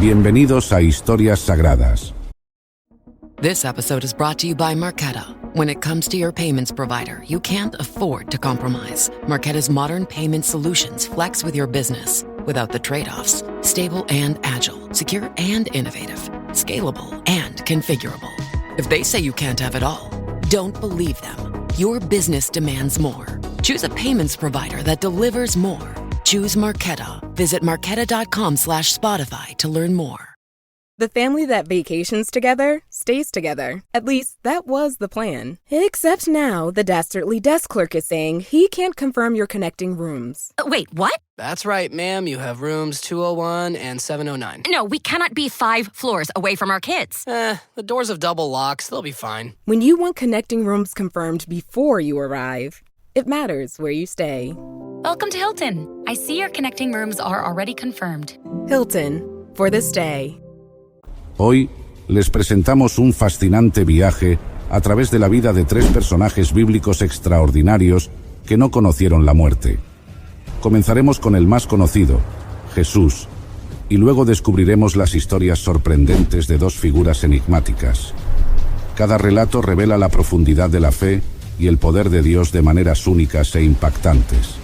Bienvenidos a Historias Sagradas. This episode is brought to you by Marqeta. When it comes to your payments provider, you can't afford to compromise. Marqeta's modern payment solutions flex with your business without the trade-offs. Stable and agile, secure and innovative, scalable and configurable. If they say you can't have it all, don't believe them. Your business demands more. Choose a payments provider that delivers more. Choose Marqeta. Visit marqeta.com/Spotify to learn more. The family that vacations together stays together. At least, that was the plan. Except now, the Dastardly desk clerk is saying he can't confirm your connecting rooms. Wait, what? That's right, ma'am. You have rooms 201 and 709. No, we cannot be 5 floors away from our kids. The doors have double locks. They'll be fine. When you want connecting rooms confirmed before you arrive, it matters where you stay. Welcome to Hilton. I see your connecting rooms are already confirmed. Hilton, for this day. Hoy les presentamos un fascinante viaje a través de la vida de 3 personajes bíblicos extraordinarios que no conocieron la muerte. Comenzaremos con el más conocido, Jesús, y luego descubriremos las historias sorprendentes de 2 figuras enigmáticas. Cada relato revela la profundidad de la fe y el poder de Dios de maneras únicas e impactantes.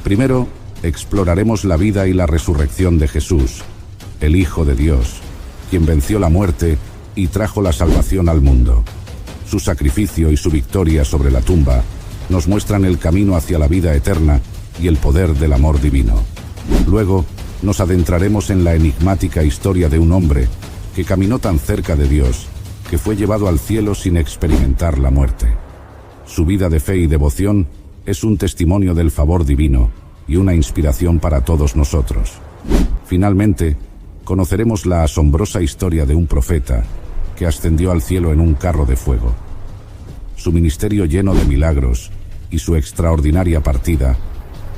Primero, exploraremos la vida y la resurrección de Jesús, el Hijo de Dios, quien venció la muerte y trajo la salvación al mundo. Su sacrificio y su victoria sobre la tumba nos muestran el camino hacia la vida eterna y el poder del amor divino. Luego, nos adentraremos en la enigmática historia de un hombre que caminó tan cerca de Dios que fue llevado al cielo sin experimentar la muerte. Su vida de fe y devoción es un testimonio del favor divino y una inspiración para todos nosotros. Finalmente, conoceremos la asombrosa historia de un profeta que ascendió al cielo en un carro de fuego. Su ministerio lleno de milagros y su extraordinaria partida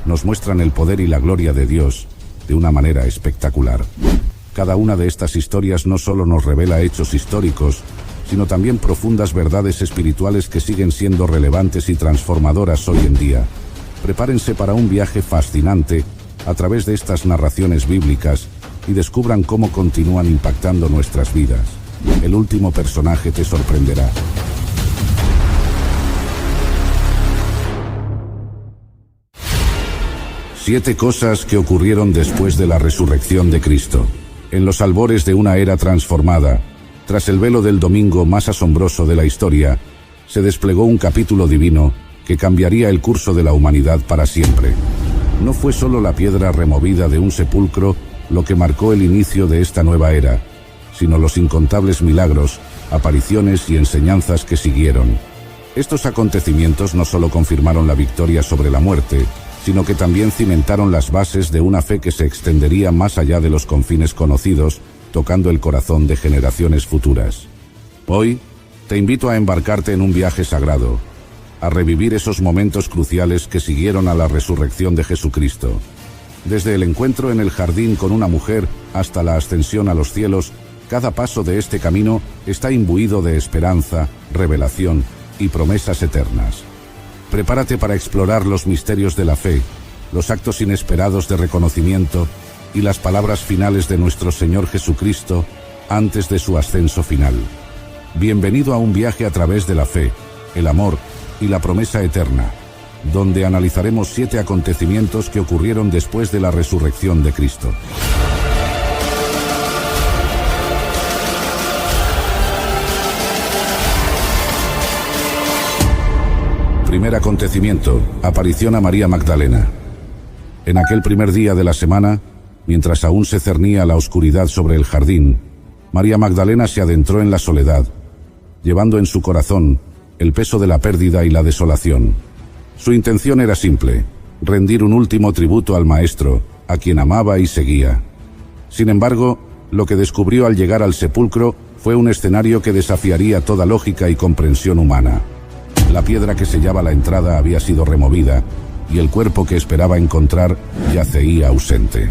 nos muestran el poder y la gloria de Dios de una manera espectacular. Cada una de estas historias no solo nos revela hechos históricos, sino también profundas verdades espirituales que siguen siendo relevantes y transformadoras hoy en día. Prepárense para un viaje fascinante a través de estas narraciones bíblicas y descubran cómo continúan impactando nuestras vidas. El último personaje te sorprenderá. Siete cosas que ocurrieron después de la resurrección de Cristo. En los albores de una era transformada, tras el velo del domingo más asombroso de la historia, se desplegó un capítulo divino que cambiaría el curso de la humanidad para siempre. No fue solo la piedra removida de un sepulcro lo que marcó el inicio de esta nueva era, sino los incontables milagros, apariciones y enseñanzas que siguieron. Estos acontecimientos no solo confirmaron la victoria sobre la muerte, sino que también cimentaron las bases de una fe que se extendería más allá de los confines conocidos, tocando el corazón de generaciones futuras. Hoy, te invito a embarcarte en un viaje sagrado, a revivir esos momentos cruciales que siguieron a la resurrección de Jesucristo. Desde el encuentro en el jardín con una mujer hasta la ascensión a los cielos, cada paso de este camino está imbuido de esperanza, revelación y promesas eternas. Prepárate para explorar los misterios de la fe, los actos inesperados de reconocimiento y las palabras finales de nuestro Señor Jesucristo antes de su ascenso final. Bienvenido a un viaje a través de la fe, el amor y la promesa eterna, donde analizaremos 7 acontecimientos que ocurrieron después de la resurrección de Cristo. Primer acontecimiento, aparición a María Magdalena. En aquel primer día de la semana, mientras aún se cernía la oscuridad sobre el jardín, María Magdalena se adentró en la soledad, llevando en su corazón el peso de la pérdida y la desolación. Su intención era simple: rendir un último tributo al Maestro, a quien amaba y seguía. Sin embargo, lo que descubrió al llegar al sepulcro fue un escenario que desafiaría toda lógica y comprensión humana. La piedra que sellaba la entrada había sido removida, y el cuerpo que esperaba encontrar yacía ausente.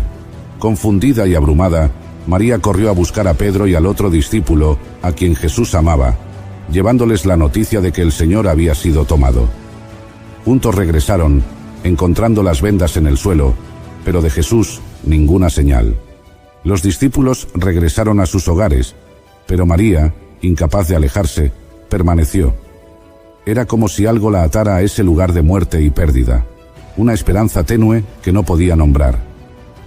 Confundida y abrumada, María corrió a buscar a Pedro y al otro discípulo, a quien Jesús amaba, llevándoles la noticia de que el Señor había sido tomado. Juntos regresaron, encontrando las vendas en el suelo, pero de Jesús ninguna señal. Los discípulos regresaron a sus hogares, pero María, incapaz de alejarse, permaneció. Era como si algo la atara a ese lugar de muerte y pérdida, una esperanza tenue que no podía nombrar.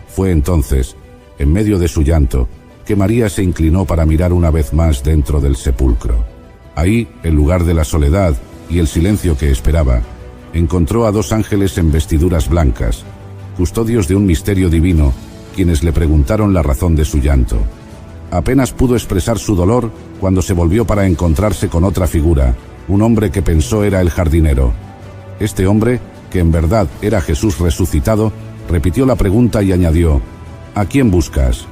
Fue entonces, en medio de su llanto, que María se inclinó para mirar una vez más dentro del sepulcro. Ahí, en lugar de la soledad y el silencio que esperaba, encontró a 2 ángeles en vestiduras blancas, custodios de un misterio divino, quienes le preguntaron la razón de su llanto. Apenas pudo expresar su dolor cuando se volvió para encontrarse con otra figura, un hombre que pensó era el jardinero. Este hombre, que en verdad era Jesús resucitado, repitió la pregunta y añadió: «¿A quién buscas?».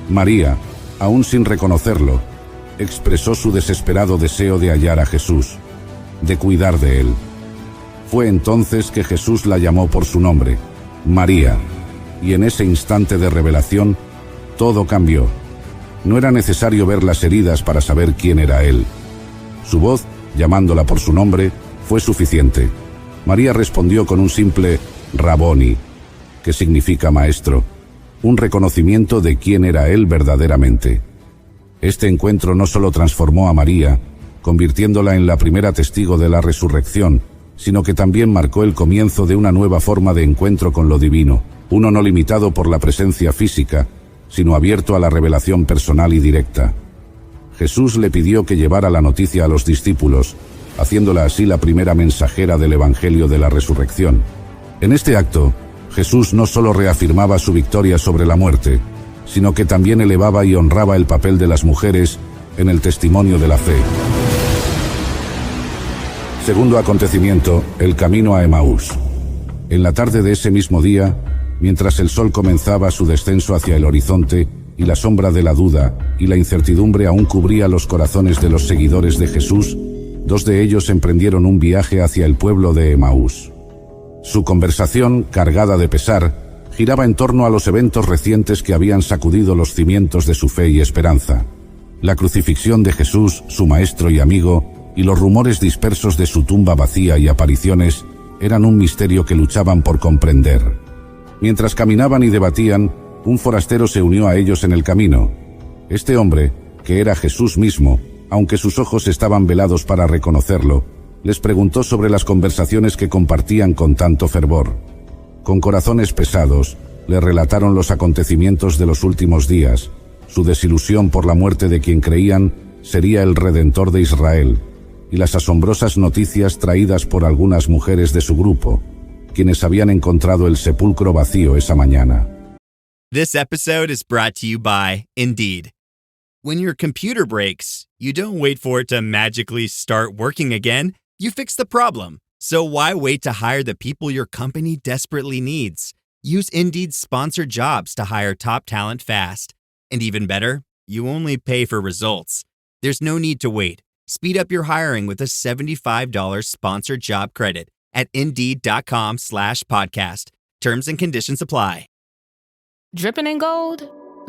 María, aún sin reconocerlo, expresó su desesperado deseo de hallar a Jesús, de cuidar de él. Fue entonces que Jesús la llamó por su nombre, María, y en ese instante de revelación, todo cambió. No era necesario ver las heridas para saber quién era él. Su voz, llamándola por su nombre, fue suficiente. María respondió con un simple Raboni, que significa maestro, un reconocimiento de quién era él verdaderamente. Este encuentro no solo transformó a María, convirtiéndola en la primera testigo de la resurrección, sino que también marcó el comienzo de una nueva forma de encuentro con lo divino, uno no limitado por la presencia física, sino abierto a la revelación personal y directa. Jesús le pidió que llevara la noticia a los discípulos, haciéndola así la primera mensajera del Evangelio de la Resurrección. En este acto, Jesús no solo reafirmaba su victoria sobre la muerte, sino que también elevaba y honraba el papel de las mujeres en el testimonio de la fe. Segundo acontecimiento, el camino a Emaús. En la tarde de ese mismo día, mientras el sol comenzaba su descenso hacia el horizonte y la sombra de la duda y la incertidumbre aún cubría los corazones de los seguidores de Jesús, 2 de ellos emprendieron un viaje hacia el pueblo de Emaús. Su conversación, cargada de pesar, giraba en torno a los eventos recientes que habían sacudido los cimientos de su fe y esperanza. La crucifixión de Jesús, su maestro y amigo, y los rumores dispersos de su tumba vacía y apariciones eran un misterio que luchaban por comprender. Mientras caminaban y debatían, un forastero se unió a ellos en el camino. Este hombre, que era Jesús mismo, aunque sus ojos estaban velados para reconocerlo, les preguntó sobre las conversaciones que compartían con tanto fervor. Con corazones pesados, le relataron los acontecimientos de los últimos días, su desilusión por la muerte de quien creían sería el Redentor de Israel, y las asombrosas noticias traídas por algunas mujeres de su grupo, quienes habían encontrado el sepulcro vacío esa mañana. This episode is brought to you by Indeed. When your computer breaks, you don't wait for it to magically start working again. You fix the problem. So why wait to hire the people your company desperately needs? Use Indeed's sponsored jobs to hire top talent fast. And even better, you only pay for results. There's no need to wait. Speed up your hiring with a $75 sponsored job credit at Indeed.com/podcast. Terms and conditions apply. Dripping in gold?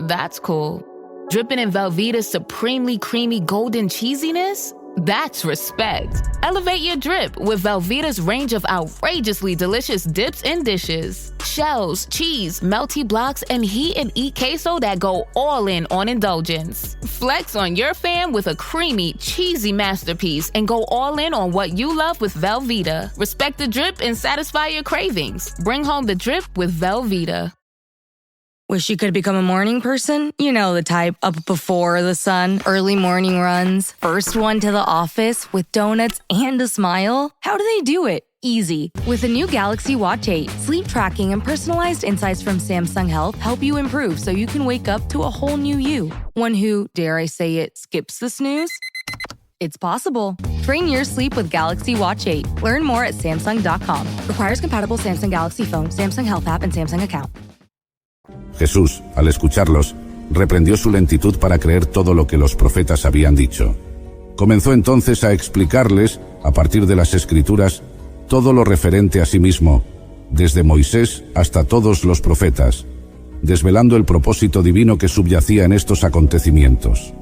That's cool. Dripping in Velveeta's supremely creamy golden cheesiness? That's respect. Elevate your drip with Velveeta's range of outrageously delicious dips and dishes. Shells, cheese, melty blocks, and heat and eat queso that go all in on indulgence. Flex on your fam with a creamy, cheesy masterpiece and go all in on what you love with Velveeta. Respect the drip and satisfy your cravings. Bring home the drip with Velveeta. Wish you could become a morning person? You know the type, up before the sun, early morning runs, first one to the office with donuts and a smile. How do they do it? Easy. With the new Galaxy Watch 8, sleep tracking and personalized insights from Samsung Health help you improve so you can wake up to a whole new you. One who, dare I say it, skips the snooze? It's possible. Train your sleep with Galaxy Watch 8. Learn more at Samsung.com. Requires compatible Samsung Galaxy phone, Samsung Health app, and Samsung account. Jesús, al escucharlos, reprendió su lentitud para creer todo lo que los profetas habían dicho. Comenzó entonces a explicarles, a partir de las Escrituras, todo lo referente a sí mismo, desde Moisés hasta todos los profetas, desvelando el propósito divino que subyacía en estos acontecimientos.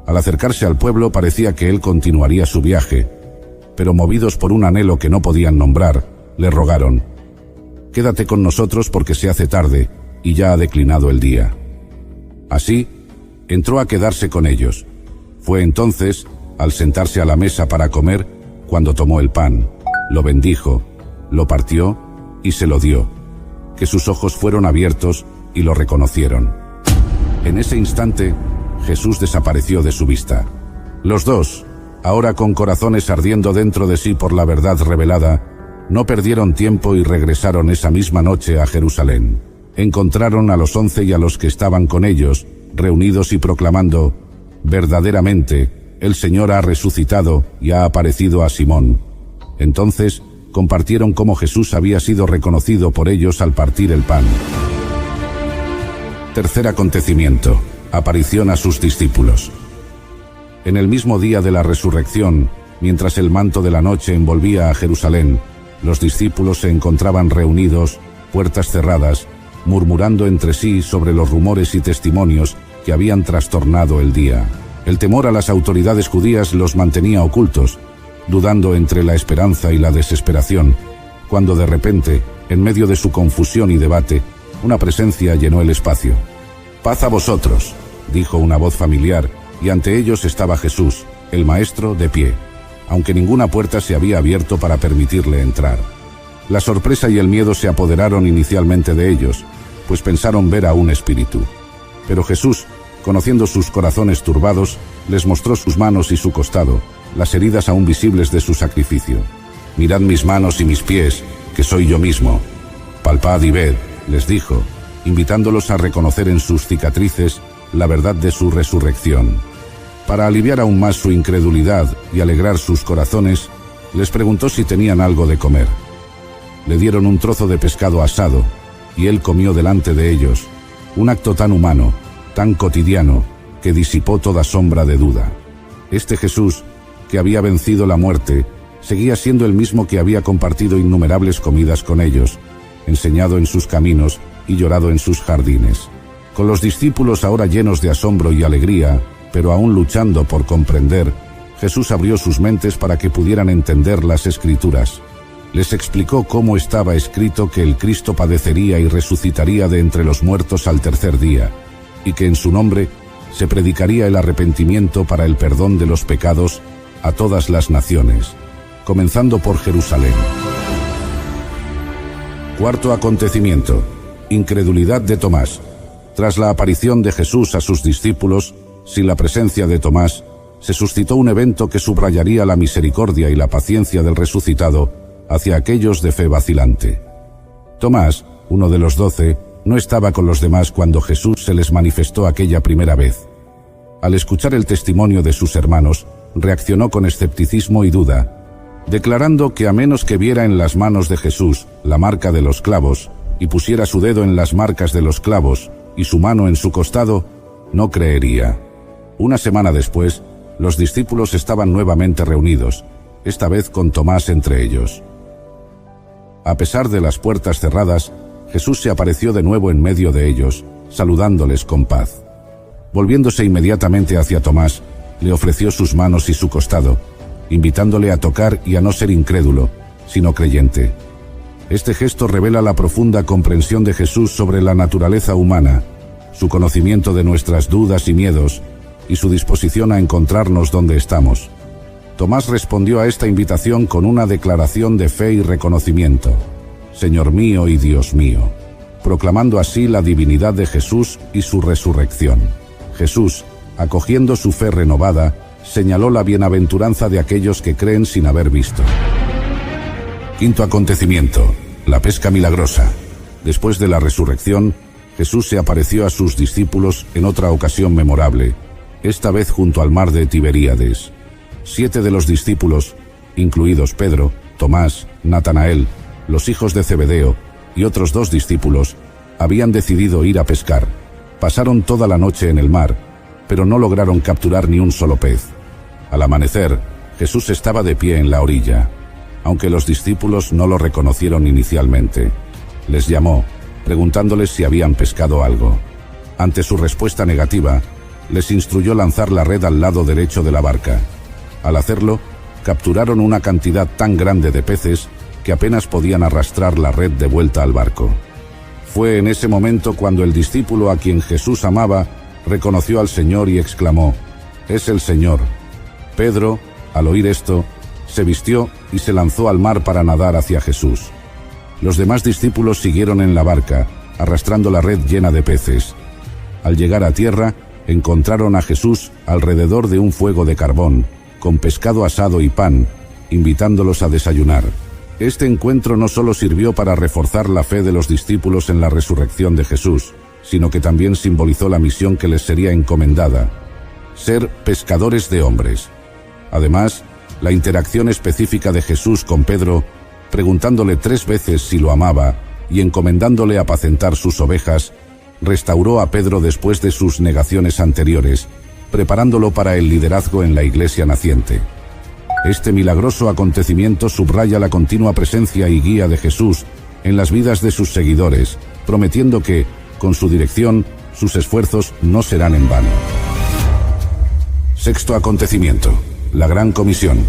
Al acercarse al pueblo parecía que él continuaría su viaje, pero movidos por un anhelo que no podían nombrar, le rogaron: «Quédate con nosotros porque se hace tarde, y ya ha declinado el día». Así, entró a quedarse con ellos. Fue entonces, al sentarse a la mesa para comer, cuando tomó el pan, lo bendijo, lo partió y se lo dio, que sus ojos fueron abiertos y lo reconocieron. En ese instante, Jesús desapareció de su vista. Los dos, ahora con corazones ardiendo dentro de sí por la verdad revelada, no perdieron tiempo y regresaron esa misma noche a Jerusalén. Encontraron a los 11 y a los que estaban con ellos, reunidos y proclamando: verdaderamente, el Señor ha resucitado y ha aparecido a Simón. Entonces, compartieron cómo Jesús había sido reconocido por ellos al partir el pan. Tercer acontecimiento: aparición a sus discípulos. En el mismo día de la resurrección, mientras el manto de la noche envolvía a Jerusalén, los discípulos se encontraban reunidos, puertas cerradas, murmurando entre sí sobre los rumores y testimonios que habían trastornado el día. El temor a las autoridades judías los mantenía ocultos, dudando entre la esperanza y la desesperación, cuando de repente, en medio de su confusión y debate, una presencia llenó el espacio. «Paz a vosotros», dijo una voz familiar, y ante ellos estaba Jesús, el Maestro, de pie, aunque ninguna puerta se había abierto para permitirle entrar. La sorpresa y el miedo se apoderaron inicialmente de ellos, pues pensaron ver a un espíritu. Pero Jesús, conociendo sus corazones turbados, les mostró sus manos y su costado, las heridas aún visibles de su sacrificio. «Mirad mis manos y mis pies, que soy yo mismo. Palpad y ved», les dijo, invitándolos a reconocer en sus cicatrices la verdad de su resurrección. Para aliviar aún más su incredulidad y alegrar sus corazones, les preguntó si tenían algo de comer. Le dieron un trozo de pescado asado, y él comió delante de ellos, un acto tan humano, tan cotidiano, que disipó toda sombra de duda. Este Jesús, que había vencido la muerte, seguía siendo el mismo que había compartido innumerables comidas con ellos, enseñado en sus caminos y llorado en sus jardines. Con los discípulos ahora llenos de asombro y alegría, pero aún luchando por comprender, Jesús abrió sus mentes para que pudieran entender las Escrituras. Les explicó cómo estaba escrito que el Cristo padecería y resucitaría de entre los muertos al tercer día, y que en su nombre se predicaría el arrepentimiento para el perdón de los pecados a todas las naciones, comenzando por Jerusalén. Cuarto acontecimiento: incredulidad de Tomás. Tras la aparición de Jesús a sus discípulos, sin la presencia de Tomás, se suscitó un evento que subrayaría la misericordia y la paciencia del resucitado hacia aquellos de fe vacilante. Tomás, uno de los 12, no estaba con los demás cuando Jesús se les manifestó aquella primera vez. Al escuchar el testimonio de sus hermanos, reaccionó con escepticismo y duda, declarando que a menos que viera en las manos de Jesús la marca de los clavos, y pusiera su dedo en las marcas de los clavos y su mano en su costado, no creería. Una semana después, los discípulos estaban nuevamente reunidos, esta vez con Tomás entre ellos. A pesar de las puertas cerradas, Jesús se apareció de nuevo en medio de ellos, saludándoles con paz. Volviéndose inmediatamente hacia Tomás, le ofreció sus manos y su costado, invitándole a tocar y a no ser incrédulo, sino creyente. Este gesto revela la profunda comprensión de Jesús sobre la naturaleza humana, su conocimiento de nuestras dudas y miedos, y su disposición a encontrarnos donde estamos. Tomás respondió a esta invitación con una declaración de fe y reconocimiento: «Señor mío y Dios mío», proclamando así la divinidad de Jesús y su resurrección. Jesús, acogiendo su fe renovada, señaló la bienaventuranza de aquellos que creen sin haber visto. Quinto acontecimiento: la pesca milagrosa. Después de la resurrección, Jesús se apareció a sus discípulos en otra ocasión memorable, esta vez junto al mar de Tiberíades. 7 de los discípulos, incluidos Pedro, Tomás, Natanael, los hijos de Zebedeo y otros 2 discípulos, habían decidido ir a pescar. Pasaron toda la noche en el mar, pero no lograron capturar ni un solo pez. Al amanecer, Jesús estaba de pie en la orilla, aunque los discípulos no lo reconocieron inicialmente. Les llamó, preguntándoles si habían pescado algo. Ante su respuesta negativa, les instruyó lanzar la red al lado derecho de la barca. Al hacerlo, capturaron una cantidad tan grande de peces que apenas podían arrastrar la red de vuelta al barco. Fue en ese momento cuando el discípulo a quien Jesús amaba reconoció al Señor y exclamó: «Es el Señor». Pedro, al oír esto, se vistió y se lanzó al mar para nadar hacia Jesús. Los demás discípulos siguieron en la barca, arrastrando la red llena de peces. Al llegar a tierra, encontraron a Jesús alrededor de un fuego de carbón, con pescado asado y pan, invitándolos a desayunar. Este encuentro no solo sirvió para reforzar la fe de los discípulos en la resurrección de Jesús, sino que también simbolizó la misión que les sería encomendada: ser pescadores de hombres. Además, la interacción específica de Jesús con Pedro, preguntándole 3 veces si lo amaba y encomendándole apacentar sus ovejas, restauró a Pedro después de sus negaciones anteriores, preparándolo para el liderazgo en la iglesia naciente. Este milagroso acontecimiento subraya la continua presencia y guía de Jesús en las vidas de sus seguidores, prometiendo que, con su dirección, sus esfuerzos no serán en vano. Sexto acontecimiento: la Gran Comisión.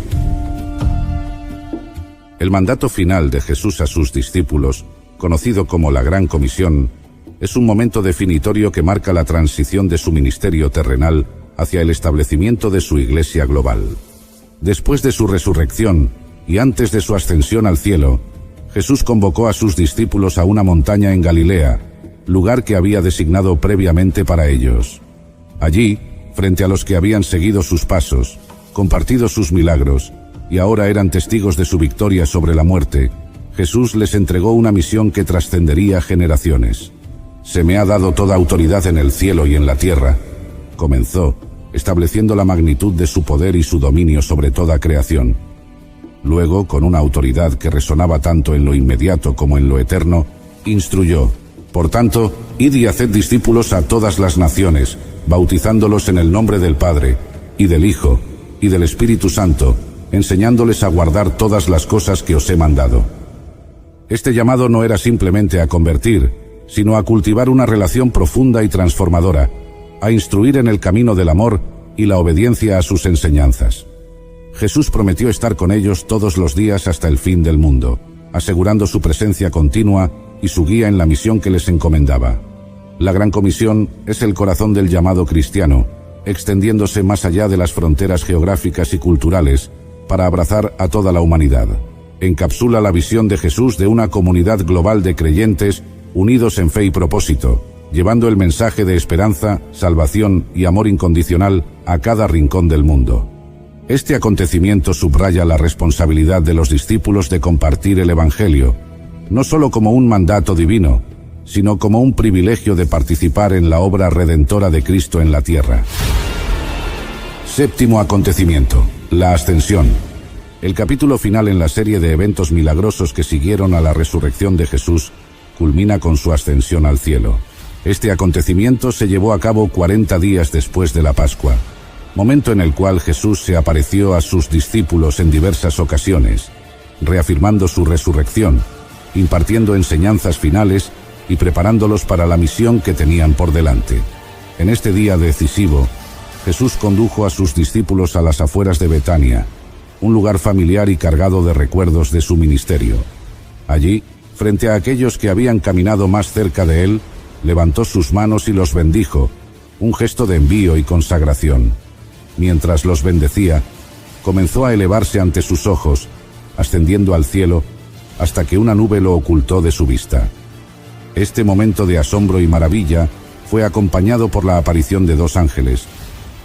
El mandato final de Jesús a sus discípulos, conocido como la Gran Comisión, es un momento definitorio que marca la transición de su ministerio terrenal hacia el establecimiento de su iglesia global. Después de su resurrección y antes de su ascensión al cielo, Jesús convocó a sus discípulos a una montaña en Galilea, lugar que había designado previamente para ellos. Allí, frente a los que habían seguido sus pasos, compartido sus milagros y ahora eran testigos de su victoria sobre la muerte, Jesús les entregó una misión que trascendería generaciones. «Se me ha dado toda autoridad en el cielo y en la tierra», comenzó, estableciendo la magnitud de su poder y su dominio sobre toda creación. Luego, con una autoridad que resonaba tanto en lo inmediato como en lo eterno, instruyó: «Por tanto, id y haced discípulos a todas las naciones, bautizándolos en el nombre del Padre, y del Hijo, y del Espíritu Santo, enseñándoles a guardar todas las cosas que os he mandado». Este llamado no era simplemente a convertir, sino a cultivar una relación profunda y transformadora, a instruir en el camino del amor y la obediencia a sus enseñanzas. Jesús prometió estar con ellos todos los días hasta el fin del mundo, asegurando su presencia continua y su guía en la misión que les encomendaba. La Gran Comisión es el corazón del llamado cristiano, extendiéndose más allá de las fronteras geográficas y culturales para abrazar a toda la humanidad. Encapsula la visión de Jesús de una comunidad global de creyentes unidos en fe y propósito, llevando el mensaje de esperanza, salvación y amor incondicional a cada rincón del mundo. Este acontecimiento subraya la responsabilidad de los discípulos de compartir el Evangelio, no solo como un mandato divino, sino como un privilegio de participar en la obra redentora de Cristo en la tierra. Séptimo acontecimiento: la Ascensión. El capítulo final en la serie de eventos milagrosos que siguieron a la resurrección de Jesús culmina con su ascensión al cielo. Este acontecimiento se llevó a cabo 40 días después de la Pascua, momento en el cual Jesús se apareció a sus discípulos en diversas ocasiones, reafirmando su resurrección, impartiendo enseñanzas finales y preparándolos para la misión que tenían por delante. En este día decisivo, Jesús condujo a sus discípulos a las afueras de Betania, un lugar familiar y cargado de recuerdos de su ministerio. Allí, frente a aquellos que habían caminado más cerca de él, levantó sus manos y los bendijo, un gesto de envío y consagración. Mientras los bendecía, comenzó a elevarse ante sus ojos, ascendiendo al cielo, hasta que una nube lo ocultó de su vista. Este momento de asombro y maravilla fue acompañado por la aparición de 2 ángeles,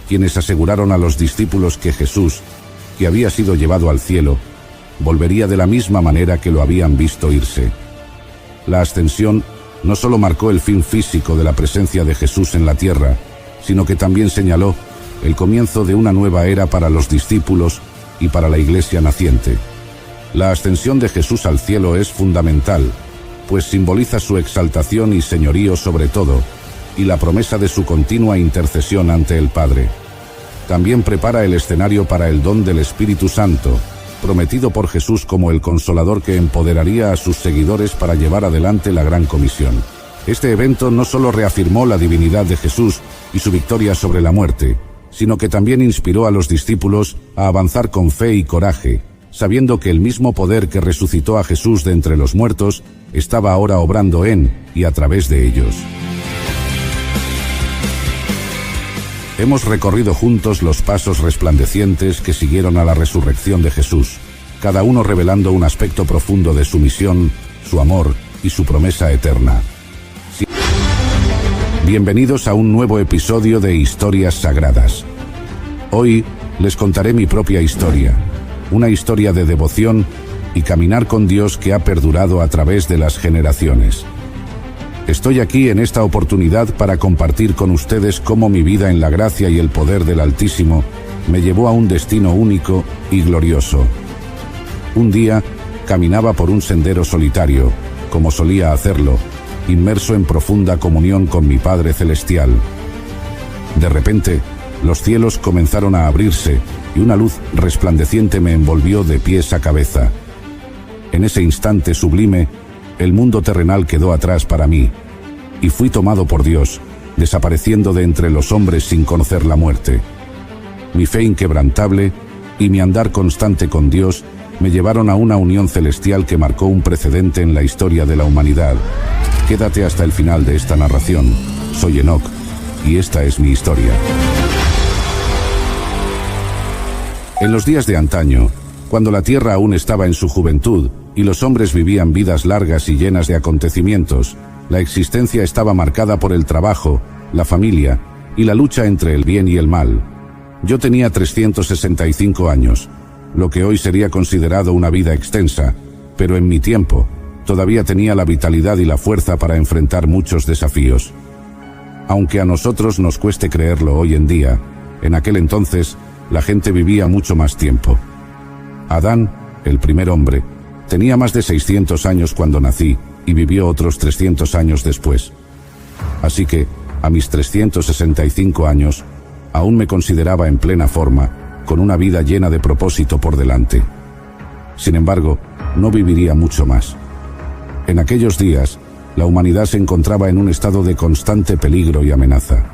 quienes aseguraron a los discípulos que Jesús, que había sido llevado al cielo, volvería de la misma manera que lo habían visto irse. La ascensión no solo marcó el fin físico de la presencia de Jesús en la tierra, sino que también señaló el comienzo de una nueva era para los discípulos y para la iglesia naciente. La ascensión de Jesús al cielo es fundamental, pues simboliza su exaltación y señorío sobre todo, y la promesa de su continua intercesión ante el Padre. También prepara el escenario para el don del Espíritu Santo, prometido por Jesús como el consolador que empoderaría a sus seguidores para llevar adelante la Gran Comisión. Este evento no solo reafirmó la divinidad de Jesús y su victoria sobre la muerte, sino que también inspiró a los discípulos a avanzar con fe y coraje, sabiendo que el mismo poder que resucitó a Jesús de entre los muertos estaba ahora obrando en y a través de ellos. Hemos recorrido juntos los pasos resplandecientes que siguieron a la resurrección de Jesús, cada uno revelando un aspecto profundo de su misión, su amor y su promesa eterna. Bienvenidos a un nuevo episodio de Historias Sagradas. Hoy les contaré mi propia historia, una historia de devoción y caminar con Dios que ha perdurado a través de las generaciones. Estoy aquí en esta oportunidad para compartir con ustedes cómo mi vida en la gracia y el poder del Altísimo me llevó a un destino único y glorioso. Un día caminaba por un sendero solitario, como solía hacerlo, inmerso en profunda comunión con mi Padre Celestial. De repente, los cielos comenzaron a abrirse y una luz resplandeciente me envolvió de pies a cabeza. En ese instante sublime, el mundo terrenal quedó atrás para mí, y fui tomado por Dios, desapareciendo de entre los hombres sin conocer la muerte. Mi fe inquebrantable y mi andar constante con Dios me llevaron a una unión celestial que marcó un precedente en la historia de la humanidad. Quédate hasta el final de esta narración. Soy Enoch, y esta es mi historia. En los días de antaño, cuando la tierra aún estaba en su juventud y los hombres vivían vidas largas y llenas de acontecimientos, la existencia estaba marcada por el trabajo, la familia y la lucha entre el bien y el mal. Yo tenía 365 años, lo que hoy sería considerado una vida extensa, pero en mi tiempo todavía tenía la vitalidad y la fuerza para enfrentar muchos desafíos. Aunque a nosotros nos cueste creerlo hoy en día, en aquel entonces la gente vivía mucho más tiempo. Adán, el primer hombre, tenía más de 600 años cuando nací y vivió otros 300 años después. Así que, a mis 365 años, aún me consideraba en plena forma, con una vida llena de propósito por delante. Sin embargo, no viviría mucho más. En aquellos días, la humanidad se encontraba en un estado de constante peligro y amenaza.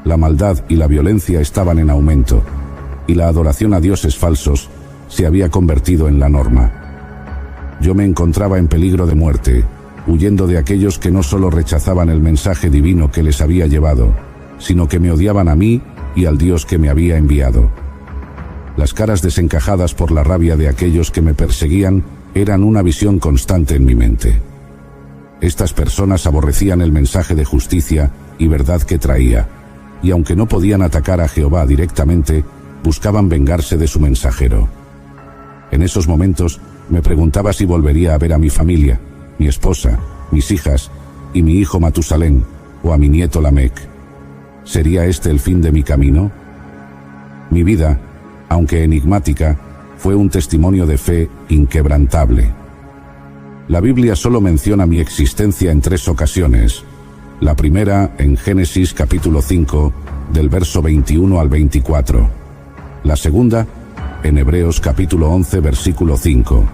La maldad y la violencia estaban en aumento, y la adoración a dioses falsos se había convertido en la norma. Yo me encontraba en peligro de muerte, huyendo de aquellos que no solo rechazaban el mensaje divino que les había llevado, sino que me odiaban a mí y al Dios que me había enviado. Las caras desencajadas por la rabia de aquellos que me perseguían eran una visión constante en mi mente. Estas personas aborrecían el mensaje de justicia y verdad que traía, y aunque no podían atacar a Jehová directamente, buscaban vengarse de su mensajero. En esos momentos me preguntaba si volvería a ver a mi familia, mi esposa, mis hijas y mi hijo Matusalén, o a mi nieto Lamec. ¿Sería este el fin de mi camino? Mi vida, aunque enigmática, fue un testimonio de fe inquebrantable. La Biblia solo menciona mi existencia en 3 ocasiones. La primera en Génesis capítulo 5, del verso 21 al 24. La segunda en Hebreos capítulo 11, versículo 5.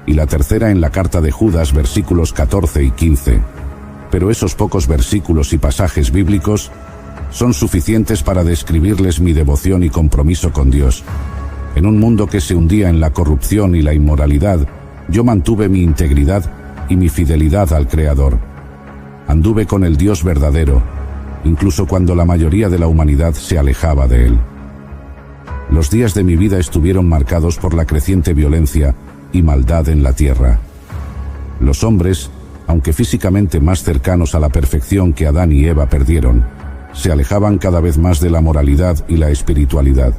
Y la tercera en la carta de Judas, versículos 14 y 15. Pero esos pocos versículos y pasajes bíblicos son suficientes para describirles mi devoción y compromiso con Dios. En un mundo que se hundía en la corrupción y la inmoralidad, yo mantuve mi integridad y mi fidelidad al Creador. Anduve con el Dios verdadero, incluso cuando la mayoría de la humanidad se alejaba de Él. Los días de mi vida estuvieron marcados por la creciente violencia y maldad en la tierra. Los hombres, aunque físicamente más cercanos a la perfección que Adán y Eva perdieron, se alejaban cada vez más de la moralidad y la espiritualidad.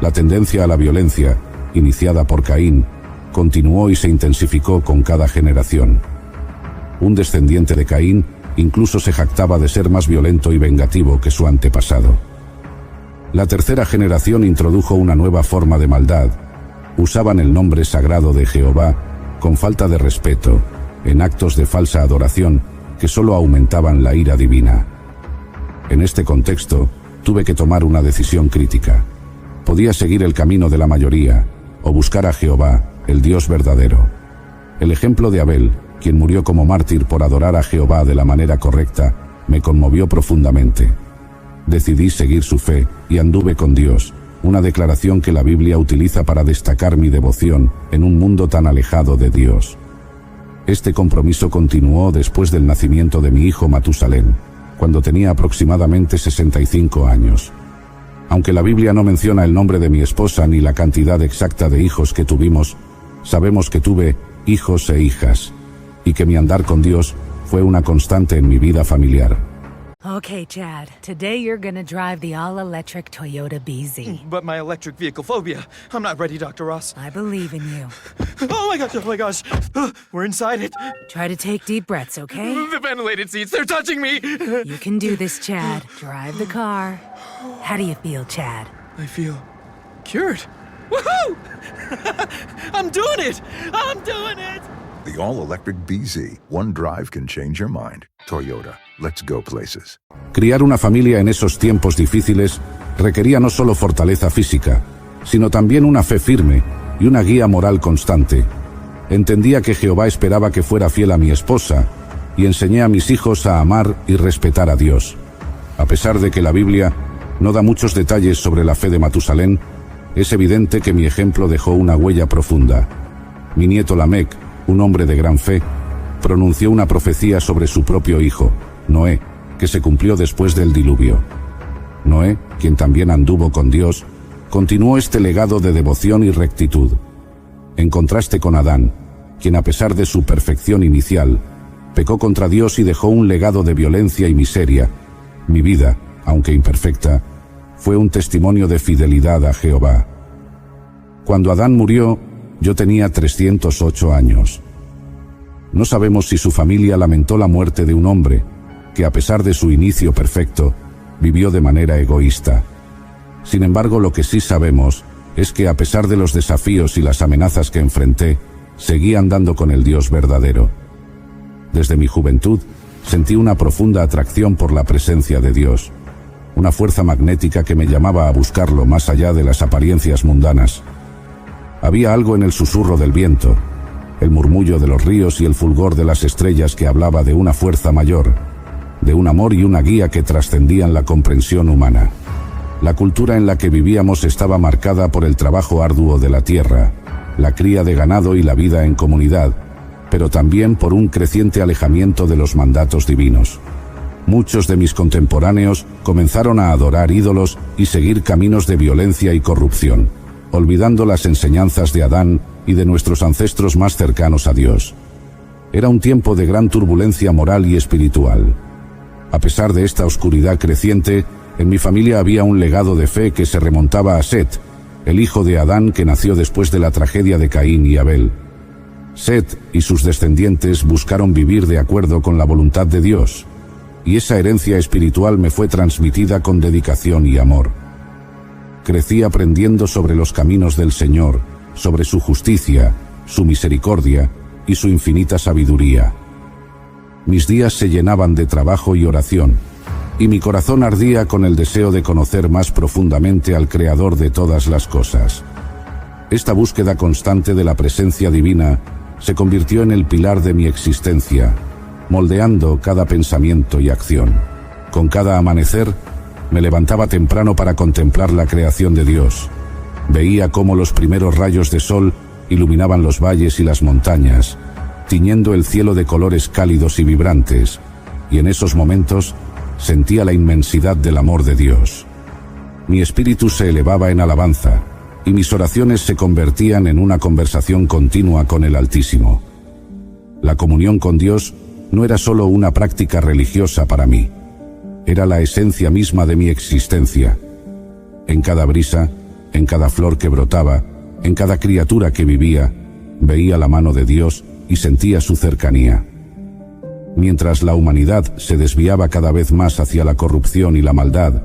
La tendencia a la violencia, iniciada por Caín, continuó y se intensificó con cada generación. Un descendiente de Caín incluso se jactaba de ser más violento y vengativo que su antepasado. La tercera generación introdujo una nueva forma de maldad. Usaban el nombre sagrado de Jehová con falta de respeto, en actos de falsa adoración que solo aumentaban la ira divina. En este contexto, tuve que tomar una decisión crítica. Podía seguir el camino de la mayoría, o buscar a Jehová, el Dios verdadero. El ejemplo de Abel, quien murió como mártir por adorar a Jehová de la manera correcta, me conmovió profundamente. Decidí seguir su fe y anduve con Dios, una declaración que la Biblia utiliza para destacar mi devoción en un mundo tan alejado de Dios. Este compromiso continuó después del nacimiento de mi hijo Matusalén, cuando tenía aproximadamente 65 años. Aunque la Biblia no menciona el nombre de mi esposa ni la cantidad exacta de hijos que tuvimos, sabemos que tuve hijos e hijas, y que mi andar con Dios fue una constante en mi vida familiar. Okay, Chad. Today you're gonna drive the all-electric Toyota BZ. But my electric vehicle phobia. I'm not ready, Dr. Ross. I believe in you. Oh my gosh. We're inside it. Try to take deep breaths, okay? The ventilated seats, they're touching me. You can do this, Chad. Drive the car. How do you feel, Chad? I feel cured. Woohoo! I'm doing it! I'm doing it! The all-electric BZ. One drive can change your mind. Toyota. Let's go places. Criar una familia en esos tiempos difíciles requería no solo fortaleza física, sino también una fe firme y una guía moral constante. Entendía que Jehová esperaba que fuera fiel a mi esposa y enseñé a mis hijos a amar y respetar a Dios. A pesar de que la Biblia no da muchos detalles sobre la fe de Matusalén, es evidente que mi ejemplo dejó una huella profunda. Mi nieto Lamec, un hombre de gran fe, pronunció una profecía sobre su propio hijo, Noé, que se cumplió después del diluvio. Noé, quien también anduvo con Dios, continuó este legado de devoción y rectitud. En contraste con Adán, quien a pesar de su perfección inicial, pecó contra Dios y dejó un legado de violencia y miseria, mi vida, aunque imperfecta, fue un testimonio de fidelidad a Jehová. Cuando Adán murió, yo tenía 308 años. No sabemos si su familia lamentó la muerte de un hombre que, a pesar de su inicio perfecto, vivió de manera egoísta. Sin embargo, lo que sí sabemos es que, a pesar de los desafíos y las amenazas que enfrenté, seguí andando con el Dios verdadero. Desde mi juventud, sentí una profunda atracción por la presencia de Dios, una fuerza magnética que me llamaba a buscarlo más allá de las apariencias mundanas. Había algo en el susurro del viento, el murmullo de los ríos y el fulgor de las estrellas que hablaba de una fuerza mayor, de un amor y una guía que trascendían la comprensión humana. La cultura en la que vivíamos estaba marcada por el trabajo arduo de la tierra, la cría de ganado y la vida en comunidad, pero también por un creciente alejamiento de los mandatos divinos. Muchos de mis contemporáneos comenzaron a adorar ídolos y seguir caminos de violencia y corrupción, olvidando las enseñanzas de Adán y de nuestros ancestros más cercanos a Dios. Era un tiempo de gran turbulencia moral y espiritual. A pesar de esta oscuridad creciente, en mi familia había un legado de fe que se remontaba a Set, el hijo de Adán que nació después de la tragedia de Caín y Abel. Set y sus descendientes buscaron vivir de acuerdo con la voluntad de Dios, y esa herencia espiritual me fue transmitida con dedicación y amor. Crecí aprendiendo sobre los caminos del Señor, sobre su justicia, su misericordia y su infinita sabiduría. Mis días se llenaban de trabajo y oración, y mi corazón ardía con el deseo de conocer más profundamente al Creador de todas las cosas. Esta búsqueda constante de la presencia divina se convirtió en el pilar de mi existencia, moldeando cada pensamiento y acción. Con cada amanecer, me levantaba temprano para contemplar la creación de Dios. Veía cómo los primeros rayos de sol iluminaban los valles y las montañas, tiñendo el cielo de colores cálidos y vibrantes, y en esos momentos sentía la inmensidad del amor de Dios. Mi espíritu se elevaba en alabanza, y mis oraciones se convertían en una conversación continua con el Altísimo. La comunión con Dios no era solo una práctica religiosa para mí, era la esencia misma de mi existencia. En cada brisa, en cada flor que brotaba, en cada criatura que vivía, veía la mano de Dios y sentía su cercanía. Mientras la humanidad se desviaba cada vez más hacia la corrupción y la maldad,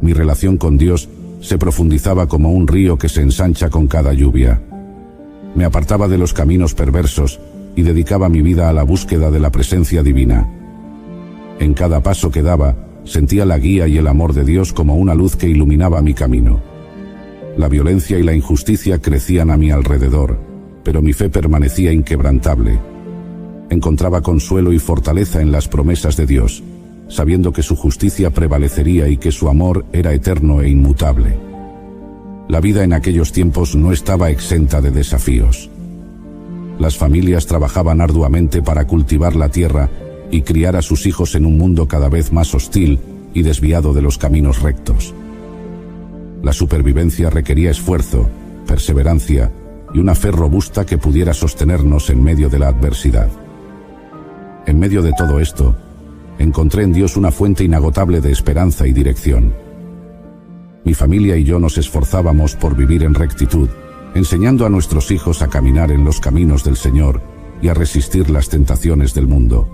mi relación con Dios se profundizaba como un río que se ensancha con cada lluvia. Me apartaba de los caminos perversos y dedicaba mi vida a la búsqueda de la presencia divina. En cada paso que daba, sentía la guía y el amor de Dios como una luz que iluminaba mi camino. La violencia y la injusticia crecían a mi alrededor, pero mi fe permanecía inquebrantable. Encontraba consuelo y fortaleza en las promesas de Dios, sabiendo que su justicia prevalecería y que su amor era eterno e inmutable. La vida en aquellos tiempos no estaba exenta de desafíos. Las familias trabajaban arduamente para cultivar la tierra y criar a sus hijos en un mundo cada vez más hostil y desviado de los caminos rectos. La supervivencia requería esfuerzo, perseverancia y una fe robusta que pudiera sostenernos en medio de la adversidad. En medio de todo esto, encontré en Dios una fuente inagotable de esperanza y dirección. Mi familia y yo nos esforzábamos por vivir en rectitud, enseñando a nuestros hijos a caminar en los caminos del Señor y a resistir las tentaciones del mundo.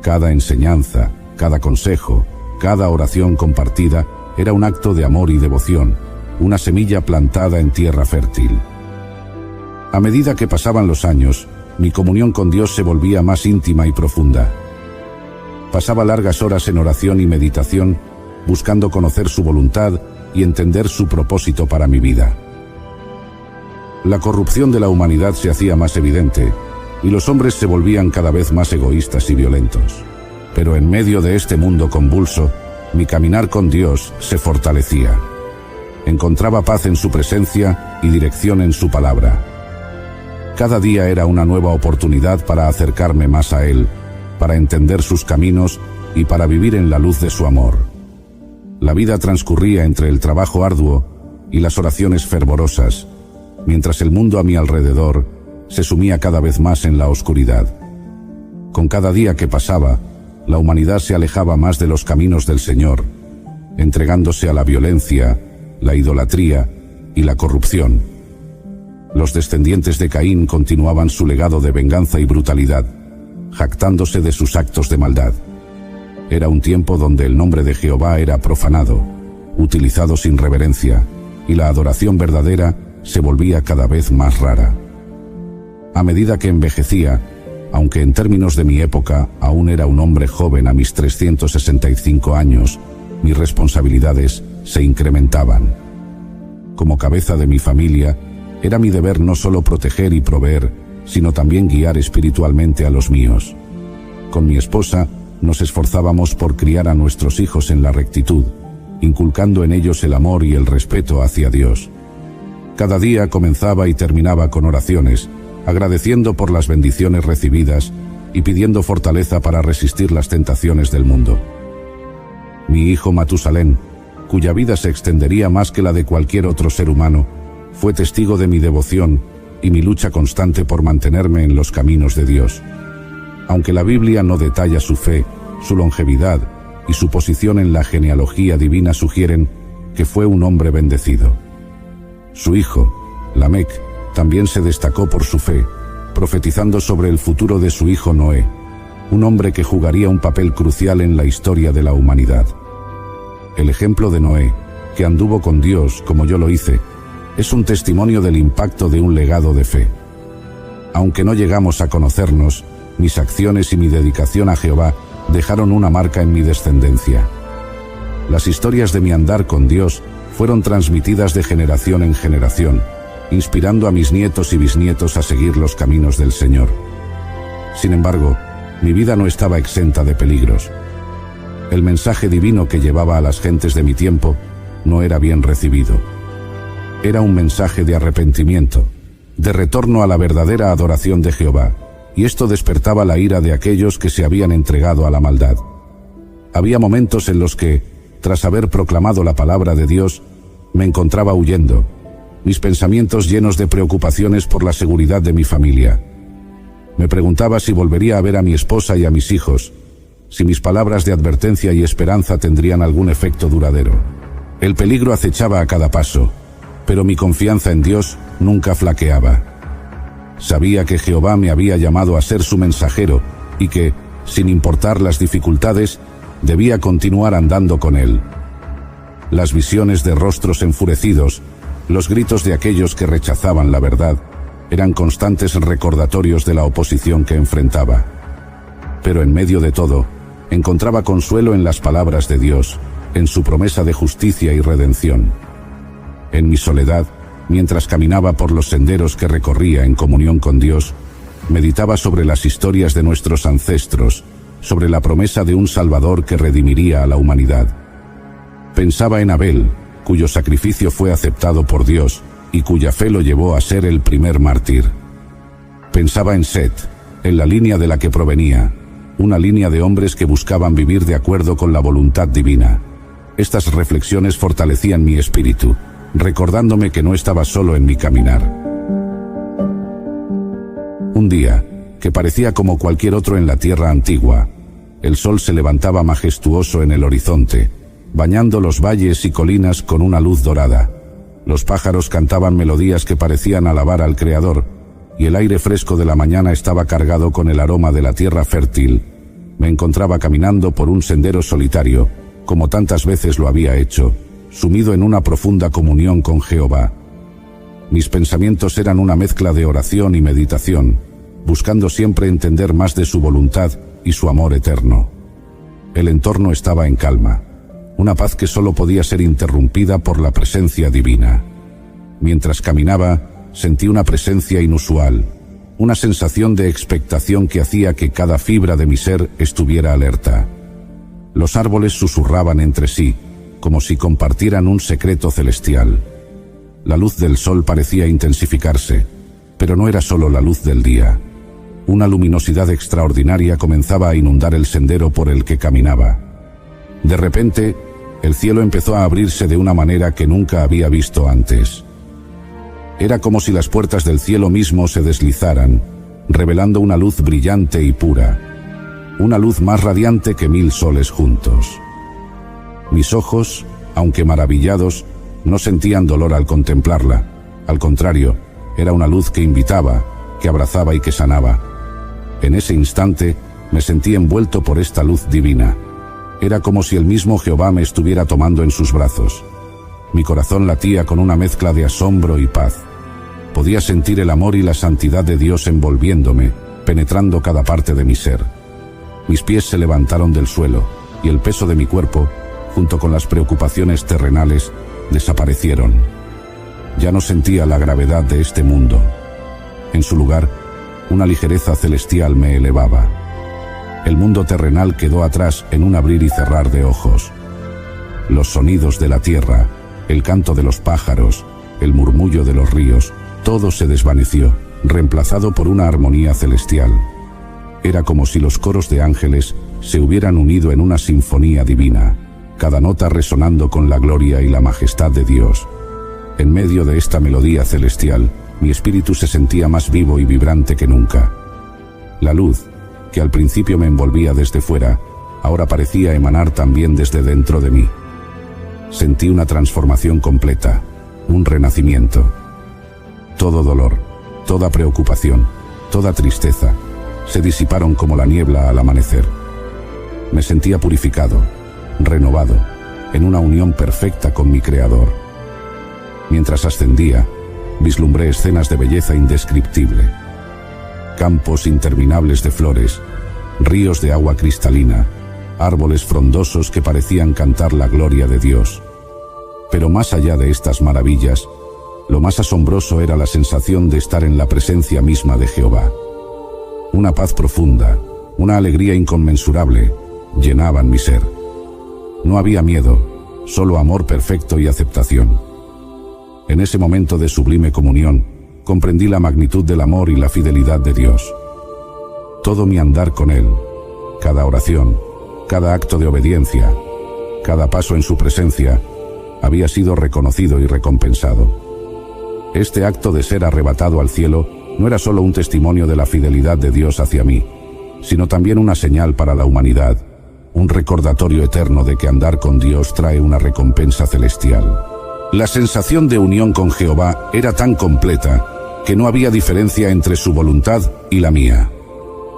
Cada enseñanza, cada consejo, cada oración compartida era un acto de amor y devoción, una semilla plantada en tierra fértil. A medida que pasaban los años, mi comunión con Dios se volvía más íntima y profunda. Pasaba largas horas en oración y meditación, buscando conocer su voluntad y entender su propósito para mi vida. La corrupción de la humanidad se hacía más evidente, y los hombres se volvían cada vez más egoístas y violentos. Pero en medio de este mundo convulso, mi caminar con Dios se fortalecía. Encontraba paz en su presencia y dirección en su palabra. Cada día era una nueva oportunidad para acercarme más a Él, para entender sus caminos y para vivir en la luz de su amor. La vida transcurría entre el trabajo arduo y las oraciones fervorosas, mientras el mundo a mi alrededor se sumía cada vez más en la oscuridad. Con cada día que pasaba, la humanidad se alejaba más de los caminos del Señor, entregándose a la violencia, la idolatría y la corrupción. Los descendientes de Caín continuaban su legado de venganza y brutalidad, jactándose de sus actos de maldad. Era un tiempo donde el nombre de Jehová era profanado, utilizado sin reverencia, y la adoración verdadera se volvía cada vez más rara. A medida que envejecía, aunque en términos de mi época aún era un hombre joven a mis 365 años, mis responsabilidades se incrementaban. Como cabeza de mi familia, era mi deber no solo proteger y proveer, sino también guiar espiritualmente a los míos. Con mi esposa, nos esforzábamos por criar a nuestros hijos en la rectitud, inculcando en ellos el amor y el respeto hacia Dios. Cada día comenzaba y terminaba con oraciones, agradeciendo por las bendiciones recibidas y pidiendo fortaleza para resistir las tentaciones del mundo. Mi hijo Matusalén, cuya vida se extendería más que la de cualquier otro ser humano, fue testigo de mi devoción y mi lucha constante por mantenerme en los caminos de Dios. Aunque la Biblia no detalla su fe, su longevidad y su posición en la genealogía divina sugieren que fue un hombre bendecido. Su hijo, Lamec, también se destacó por su fe, profetizando sobre el futuro de su hijo Noé, un hombre que jugaría un papel crucial en la historia de la humanidad. El ejemplo de Noé, que anduvo con Dios como yo lo hice, es un testimonio del impacto de un legado de fe. Aunque no llegamos a conocernos, mis acciones y mi dedicación a Jehová dejaron una marca en mi descendencia. Las historias de mi andar con Dios fueron transmitidas de generación en generación, inspirando a mis nietos y bisnietos a seguir los caminos del Señor. Sin embargo, mi vida no estaba exenta de peligros. El mensaje divino que llevaba a las gentes de mi tiempo no era bien recibido. Era un mensaje de arrepentimiento, de retorno a la verdadera adoración de Jehová, y esto despertaba la ira de aquellos que se habían entregado a la maldad. Había momentos en los que, tras haber proclamado la palabra de Dios, me encontraba huyendo, mis pensamientos llenos de preocupaciones por la seguridad de mi familia. Me preguntaba si volvería a ver a mi esposa y a mis hijos, si mis palabras de advertencia y esperanza tendrían algún efecto duradero. El peligro acechaba a cada paso, pero mi confianza en Dios nunca flaqueaba. Sabía que Jehová me había llamado a ser su mensajero y que, sin importar las dificultades, debía continuar andando con Él. Las visiones de rostros enfurecidos, los gritos de aquellos que rechazaban la verdad, eran constantes recordatorios de la oposición que enfrentaba. Pero en medio de todo, encontraba consuelo en las palabras de Dios, en su promesa de justicia y redención. En mi soledad, mientras caminaba por los senderos que recorría en comunión con Dios, meditaba sobre las historias de nuestros ancestros, sobre la promesa de un Salvador que redimiría a la humanidad. Pensaba en Abel, cuyo sacrificio fue aceptado por Dios y cuya fe lo llevó a ser el primer mártir. Pensaba en Set, en la línea de la que provenía, una línea de hombres que buscaban vivir de acuerdo con la voluntad divina. Estas reflexiones fortalecían mi espíritu, recordándome que no estaba solo en mi caminar. Un día, que parecía como cualquier otro en la tierra antigua, el sol se levantaba majestuoso en el horizonte, bañando los valles y colinas con una luz dorada. Los pájaros cantaban melodías que parecían alabar al Creador, y el aire fresco de la mañana estaba cargado con el aroma de la tierra fértil. Me encontraba caminando por un sendero solitario, como tantas veces lo había hecho, sumido en una profunda comunión con Jehová. Mis pensamientos eran una mezcla de oración y meditación, buscando siempre entender más de su voluntad y su amor eterno. El entorno estaba en calma, una paz que solo podía ser interrumpida por la presencia divina. Mientras caminaba, sentí una presencia inusual, una sensación de expectación que hacía que cada fibra de mi ser estuviera alerta. Los árboles susurraban entre sí, como si compartieran un secreto celestial. La luz del sol parecía intensificarse, pero no era solo la luz del día. Una luminosidad extraordinaria comenzaba a inundar el sendero por el que caminaba. De repente, el cielo empezó a abrirse de una manera que nunca había visto antes. Era como si las puertas del cielo mismo se deslizaran, revelando una luz brillante y pura, una luz más radiante que 1000 soles juntos. Mis ojos, aunque maravillados, no sentían dolor al contemplarla. Al contrario, era una luz que invitaba, que abrazaba y que sanaba. En ese instante, me sentí envuelto por esta luz divina. Era como si el mismo Jehová me estuviera tomando en sus brazos. Mi corazón latía con una mezcla de asombro y paz. Podía sentir el amor y la santidad de Dios envolviéndome, penetrando cada parte de mi ser. Mis pies se levantaron del suelo, y el peso de mi cuerpo, junto con las preocupaciones terrenales, desaparecieron. Ya no sentía la gravedad de este mundo. En su lugar, una ligereza celestial me elevaba. El mundo terrenal quedó atrás en un abrir y cerrar de ojos. Los sonidos de la tierra, el canto de los pájaros, el murmullo de los ríos, todo se desvaneció, reemplazado por una armonía celestial. Era como si los coros de ángeles se hubieran unido en una sinfonía divina, cada nota resonando con la gloria y la majestad de Dios. En medio de esta melodía celestial, mi espíritu se sentía más vivo y vibrante que nunca. La luz, que al principio me envolvía desde fuera, ahora parecía emanar también desde dentro de mí. Sentí una transformación completa, un renacimiento. Todo dolor, toda preocupación, toda tristeza, se disiparon como la niebla al amanecer. Me sentía purificado, renovado, en una unión perfecta con mi Creador. Mientras ascendía, vislumbré escenas de belleza indescriptible. Campos interminables de flores, ríos de agua cristalina, árboles frondosos que parecían cantar la gloria de Dios. Pero más allá de estas maravillas, lo más asombroso era la sensación de estar en la presencia misma de Jehová. Una paz profunda, una alegría inconmensurable, llenaban mi ser. No había miedo, solo amor perfecto y aceptación. En ese momento de sublime comunión, comprendí la magnitud del amor y la fidelidad de Dios. Todo mi andar con Él, cada oración, cada acto de obediencia, cada paso en su presencia, había sido reconocido y recompensado. Este acto de ser arrebatado al cielo no era solo un testimonio de la fidelidad de Dios hacia mí, sino también una señal para la humanidad, un recordatorio eterno de que andar con Dios trae una recompensa celestial. La sensación de unión con Jehová era tan completa que no había diferencia entre su voluntad y la mía.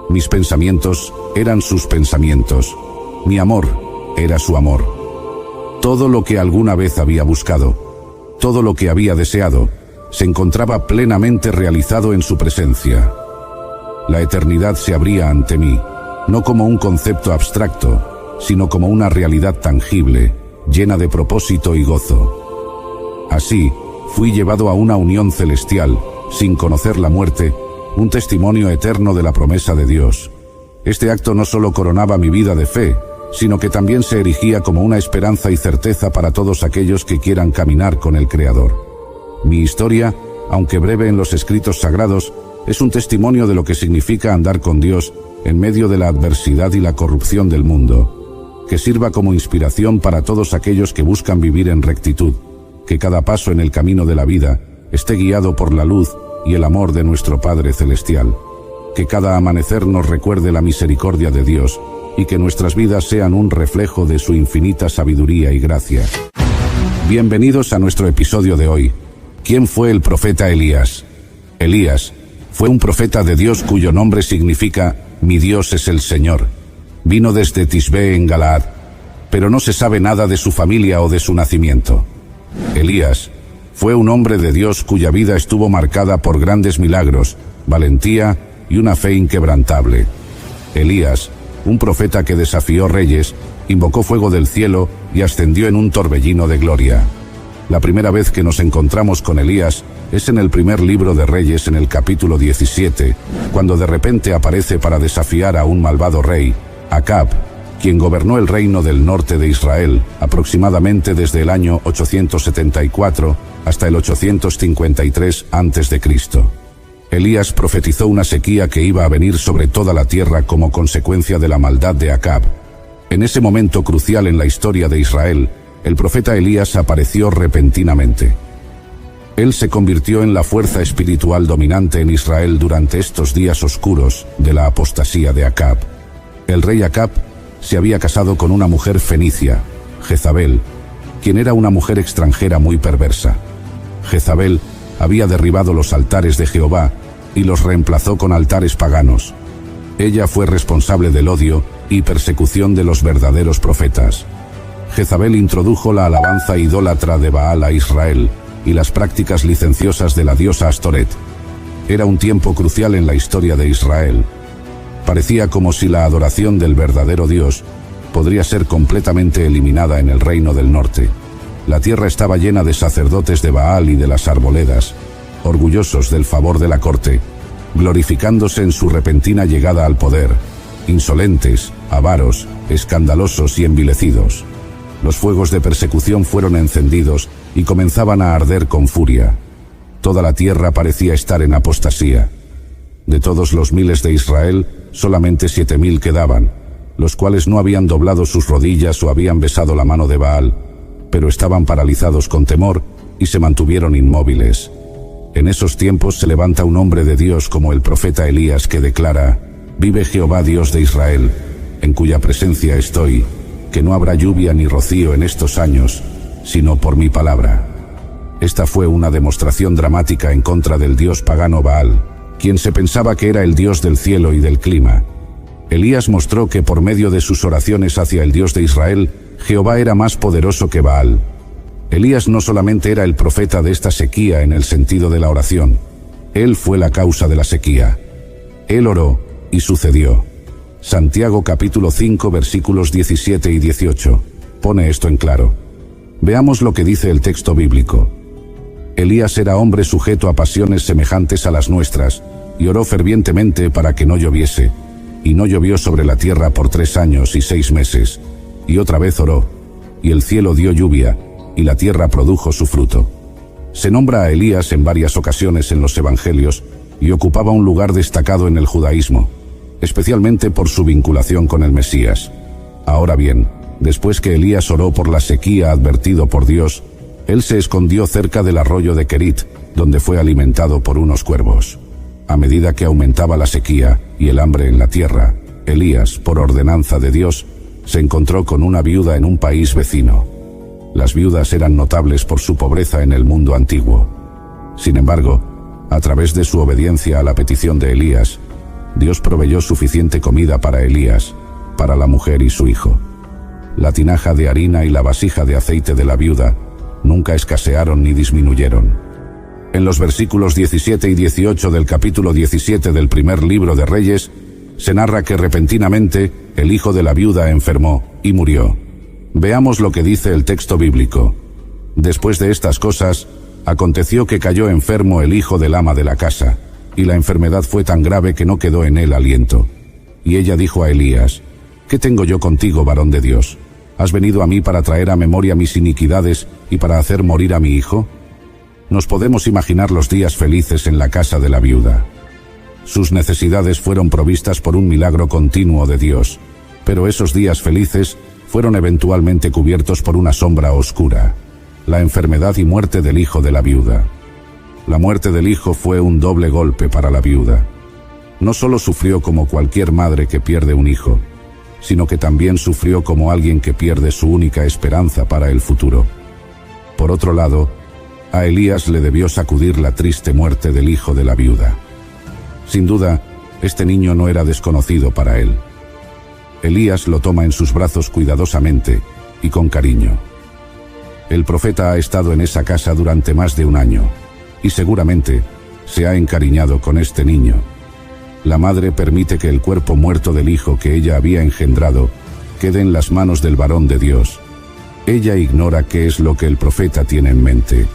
Mis pensamientos eran sus pensamientos, mi amor era su amor. Todo lo que alguna vez había buscado, todo lo que había deseado, se encontraba plenamente realizado en su presencia. La eternidad se abría ante mí, no como un concepto abstracto, sino como una realidad tangible, llena de propósito y gozo. Así, fui llevado a una unión celestial, sin conocer la muerte, un testimonio eterno de la promesa de Dios. Este acto no solo coronaba mi vida de fe, sino que también se erigía como una esperanza y certeza para todos aquellos que quieran caminar con el Creador. Mi historia, aunque breve en los escritos sagrados, Es un testimonio de lo que significa andar con Dios en medio de la adversidad y la corrupción del mundo, que sirva como inspiración para todos aquellos que buscan vivir en rectitud, que cada paso en el camino de la vida esté guiado por la luz y el amor de nuestro Padre Celestial, que cada amanecer nos recuerde la misericordia de Dios y que nuestras vidas sean un reflejo de su infinita sabiduría y gracia. Bienvenidos a nuestro episodio de hoy. ¿Quién fue el profeta Elías? Elías fue un profeta de Dios cuyo nombre significa «Mi Dios es el Señor». Vino desde Tisbe en Galaad, pero no se sabe nada de su familia o de su nacimiento. Elías fue un hombre de Dios cuya vida estuvo marcada por grandes milagros, valentía y una fe inquebrantable. Elías, un profeta que desafió reyes, invocó fuego del cielo y ascendió en un torbellino de gloria. La primera vez que nos encontramos con Elías es en el primer libro de Reyes, en el capítulo 17, cuando de repente aparece para desafiar a un malvado rey, Acab, quien gobernó el reino del norte de Israel, aproximadamente desde el año 874 hasta el 853 a.C. Elías profetizó una sequía que iba a venir sobre toda la tierra como consecuencia de la maldad de Acab. En ese momento crucial en la historia de Israel, el profeta Elías apareció repentinamente. Él se convirtió en la fuerza espiritual dominante en Israel durante estos días oscuros de la apostasía de Acab. El rey Acab se había casado con una mujer fenicia, Jezabel, quien era una mujer extranjera muy perversa. Jezabel había derribado los altares de Jehová y los reemplazó con altares paganos. Ella fue responsable del odio y persecución de los verdaderos profetas. Jezabel introdujo la alabanza idólatra de Baal a Israel y las prácticas licenciosas de la diosa Astoret. Era un tiempo crucial en la historia de Israel. Parecía como si la adoración del verdadero Dios podría ser completamente eliminada en el reino del norte. La tierra estaba llena de sacerdotes de Baal y de las arboledas, orgullosos del favor de la corte, glorificándose en su repentina llegada al poder, insolentes, avaros, escandalosos y envilecidos. Los fuegos de persecución fueron encendidos y comenzaban a arder con furia. Toda la tierra parecía estar en apostasía. De todos los miles de Israel, solamente 7,000 quedaban, los cuales no habían doblado sus rodillas o habían besado la mano de Baal, pero estaban paralizados con temor y se mantuvieron inmóviles. En esos tiempos se levanta un hombre de Dios como el profeta Elías que declara: «Vive Jehová Dios de Israel, en cuya presencia estoy, que no habrá lluvia ni rocío en estos años, sino por mi palabra». Esta fue una demostración dramática en contra del dios pagano Baal, quien se pensaba que era el dios del cielo y del clima. Elías mostró que por medio de sus oraciones hacia el Dios de Israel, Jehová era más poderoso que Baal. Elías no solamente era el profeta de esta sequía en el sentido de la oración, él fue la causa de la sequía. Él oró, y sucedió. Santiago capítulo 5 versículos 17 y 18 pone esto en claro. Veamos lo que dice el texto bíblico. Elías era hombre sujeto a pasiones semejantes a las nuestras, y oró fervientemente para que no lloviese. Y no llovió sobre la tierra por 3 años y 6 meses. Y otra vez oró, y el cielo dio lluvia, y la tierra produjo su fruto. Se nombra a Elías en varias ocasiones en los evangelios, y ocupaba un lugar destacado en el judaísmo, especialmente por su vinculación con el Mesías. Ahora bien, después que Elías oró por la sequía advertido por Dios, él se escondió cerca del arroyo de Kerit, donde fue alimentado por unos cuervos. A medida que aumentaba la sequía y el hambre en la tierra, Elías, por ordenanza de Dios, se encontró con una viuda en un país vecino. Las viudas eran notables por su pobreza en el mundo antiguo. Sin embargo, a través de su obediencia a la petición de Elías, Dios proveyó suficiente comida para Elías, para la mujer y su hijo. La tinaja de harina y la vasija de aceite de la viuda nunca escasearon ni disminuyeron. En los versículos 17 y 18 del capítulo 17 del primer libro de Reyes, se narra que repentinamente el hijo de la viuda enfermó y murió. Veamos lo que dice el texto bíblico. Después de estas cosas, aconteció que cayó enfermo el hijo del ama de la casa, y la enfermedad fue tan grave que no quedó en él aliento. Y ella dijo a Elías: ¿Qué tengo yo contigo, varón de Dios? ¿Has venido a mí para traer a memoria mis iniquidades y para hacer morir a mi hijo? Nos podemos imaginar los días felices en la casa de la viuda. Sus necesidades fueron provistas por un milagro continuo de Dios, pero esos días felices fueron eventualmente cubiertos por una sombra oscura, la enfermedad y muerte del hijo de la viuda. La muerte del hijo fue un doble golpe para la viuda. No solo sufrió como cualquier madre que pierde un hijo, sino que también sufrió como alguien que pierde su única esperanza para el futuro. Por otro lado, a Elías le debió sacudir la triste muerte del hijo de la viuda. Sin duda, este niño no era desconocido para él. Elías lo toma en sus brazos cuidadosamente y con cariño. El profeta ha estado en esa casa durante más de un año, y seguramente se ha encariñado con este niño. La madre permite que el cuerpo muerto del hijo que ella había engendrado quede en las manos del varón de Dios. Ella ignora qué es lo que el profeta tiene en mente.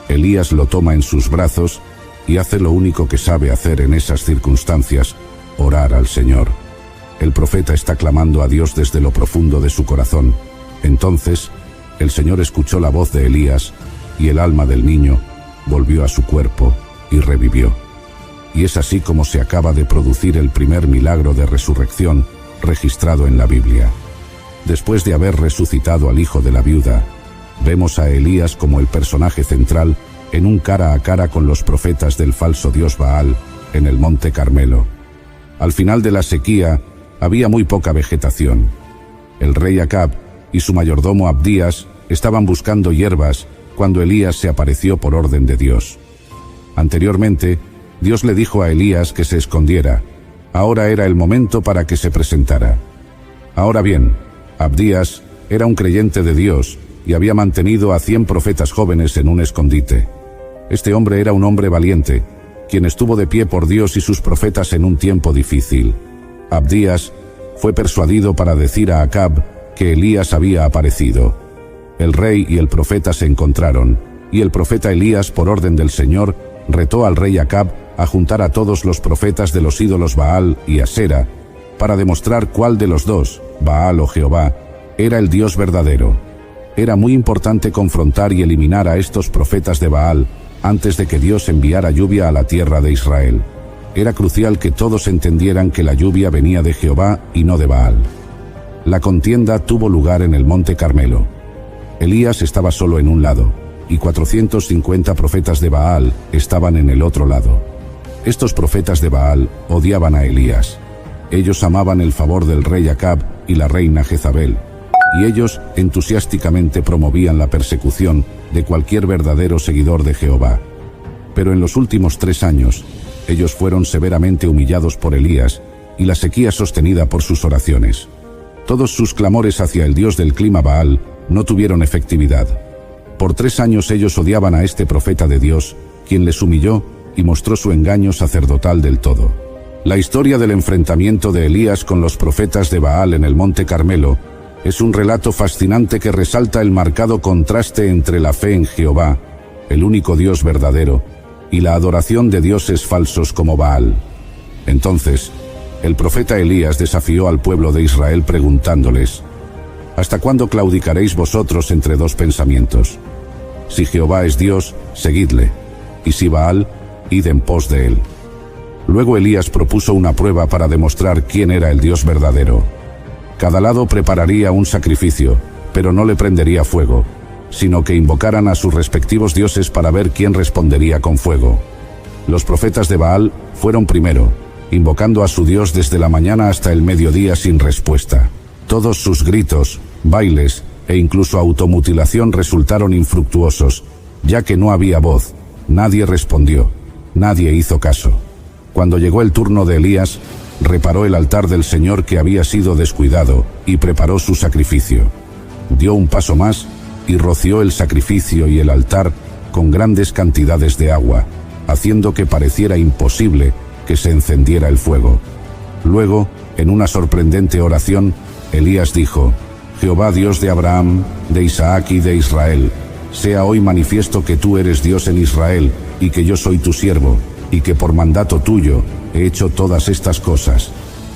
Elías lo toma en sus brazos y hace lo único que sabe hacer en esas circunstancias: orar al Señor. El profeta está clamando a Dios desde lo profundo de su corazón. Entonces, el Señor escuchó la voz de Elías y el alma del niño volvió a su cuerpo y revivió. Y es así como se acaba de producir el primer milagro de resurrección registrado en la Biblia. Después de haber resucitado al hijo de la viuda, vemos a Elías como el personaje central en un cara a cara con los profetas del falso dios Baal en el monte Carmelo. Al final de la sequía había muy poca vegetación. El rey Acab y su mayordomo Abdías estaban buscando hierbas cuando Elías se apareció por orden de Dios. Anteriormente, Dios le dijo a Elías que se escondiera. Ahora era el momento para que se presentara. Ahora bien, Abdías era un creyente de Dios y había mantenido a 100 profetas jóvenes en un escondite. Este hombre era un hombre valiente, quien estuvo de pie por Dios y sus profetas en un tiempo difícil. Abdías fue persuadido para decir a Acab que Elías había aparecido. El rey y el profeta se encontraron, y el profeta Elías, por orden del Señor, retó al rey Acab a juntar a todos los profetas de los ídolos Baal y Asera, para demostrar cuál de los dos, Baal o Jehová, era el Dios verdadero. Era muy importante confrontar y eliminar a estos profetas de Baal antes de que Dios enviara lluvia a la tierra de Israel. Era crucial que todos entendieran que la lluvia venía de Jehová y no de Baal. La contienda tuvo lugar en el monte Carmelo. Elías estaba solo en un lado, y 450 profetas de Baal estaban en el otro lado. Estos profetas de Baal odiaban a Elías. Ellos amaban el favor del rey Acab y la reina Jezabel, y ellos entusiásticamente promovían la persecución de cualquier verdadero seguidor de Jehová. Pero en los últimos 3 años, ellos fueron severamente humillados por Elías y la sequía sostenida por sus oraciones. Todos sus clamores hacia el dios del clima Baal no tuvieron efectividad. Por 3 años ellos odiaban a este profeta de Dios, quien les humilló y mostró su engaño sacerdotal del todo. La historia del enfrentamiento de Elías con los profetas de Baal en el monte Carmelo es un relato fascinante que resalta el marcado contraste entre la fe en Jehová, el único Dios verdadero, y la adoración de dioses falsos como Baal. Entonces, el profeta Elías desafió al pueblo de Israel preguntándoles: ¿hasta cuándo claudicaréis vosotros entre dos pensamientos? Si Jehová es Dios, seguidle, y si Baal, id en pos de él. Luego Elías propuso una prueba para demostrar quién era el Dios verdadero. Cada lado prepararía un sacrificio, pero no le prendería fuego, sino que invocaran a sus respectivos dioses para ver quién respondería con fuego. Los profetas de Baal fueron primero, invocando a su Dios desde la mañana hasta el mediodía sin respuesta. Todos sus gritos, bailes e incluso automutilación resultaron infructuosos, ya que no había voz, nadie respondió, nadie hizo caso. Cuando llegó el turno de Elías, reparó el altar del Señor que había sido descuidado y preparó su sacrificio. Dio un paso más y roció el sacrificio y el altar con grandes cantidades de agua, haciendo que pareciera imposible que se encendiera el fuego. Luego, en una sorprendente oración, Elías dijo: Jehová Dios de Abraham, de Isaac y de Israel, sea hoy manifiesto que tú eres Dios en Israel y que yo soy tu siervo, y que por mandato tuyo he hecho todas estas cosas.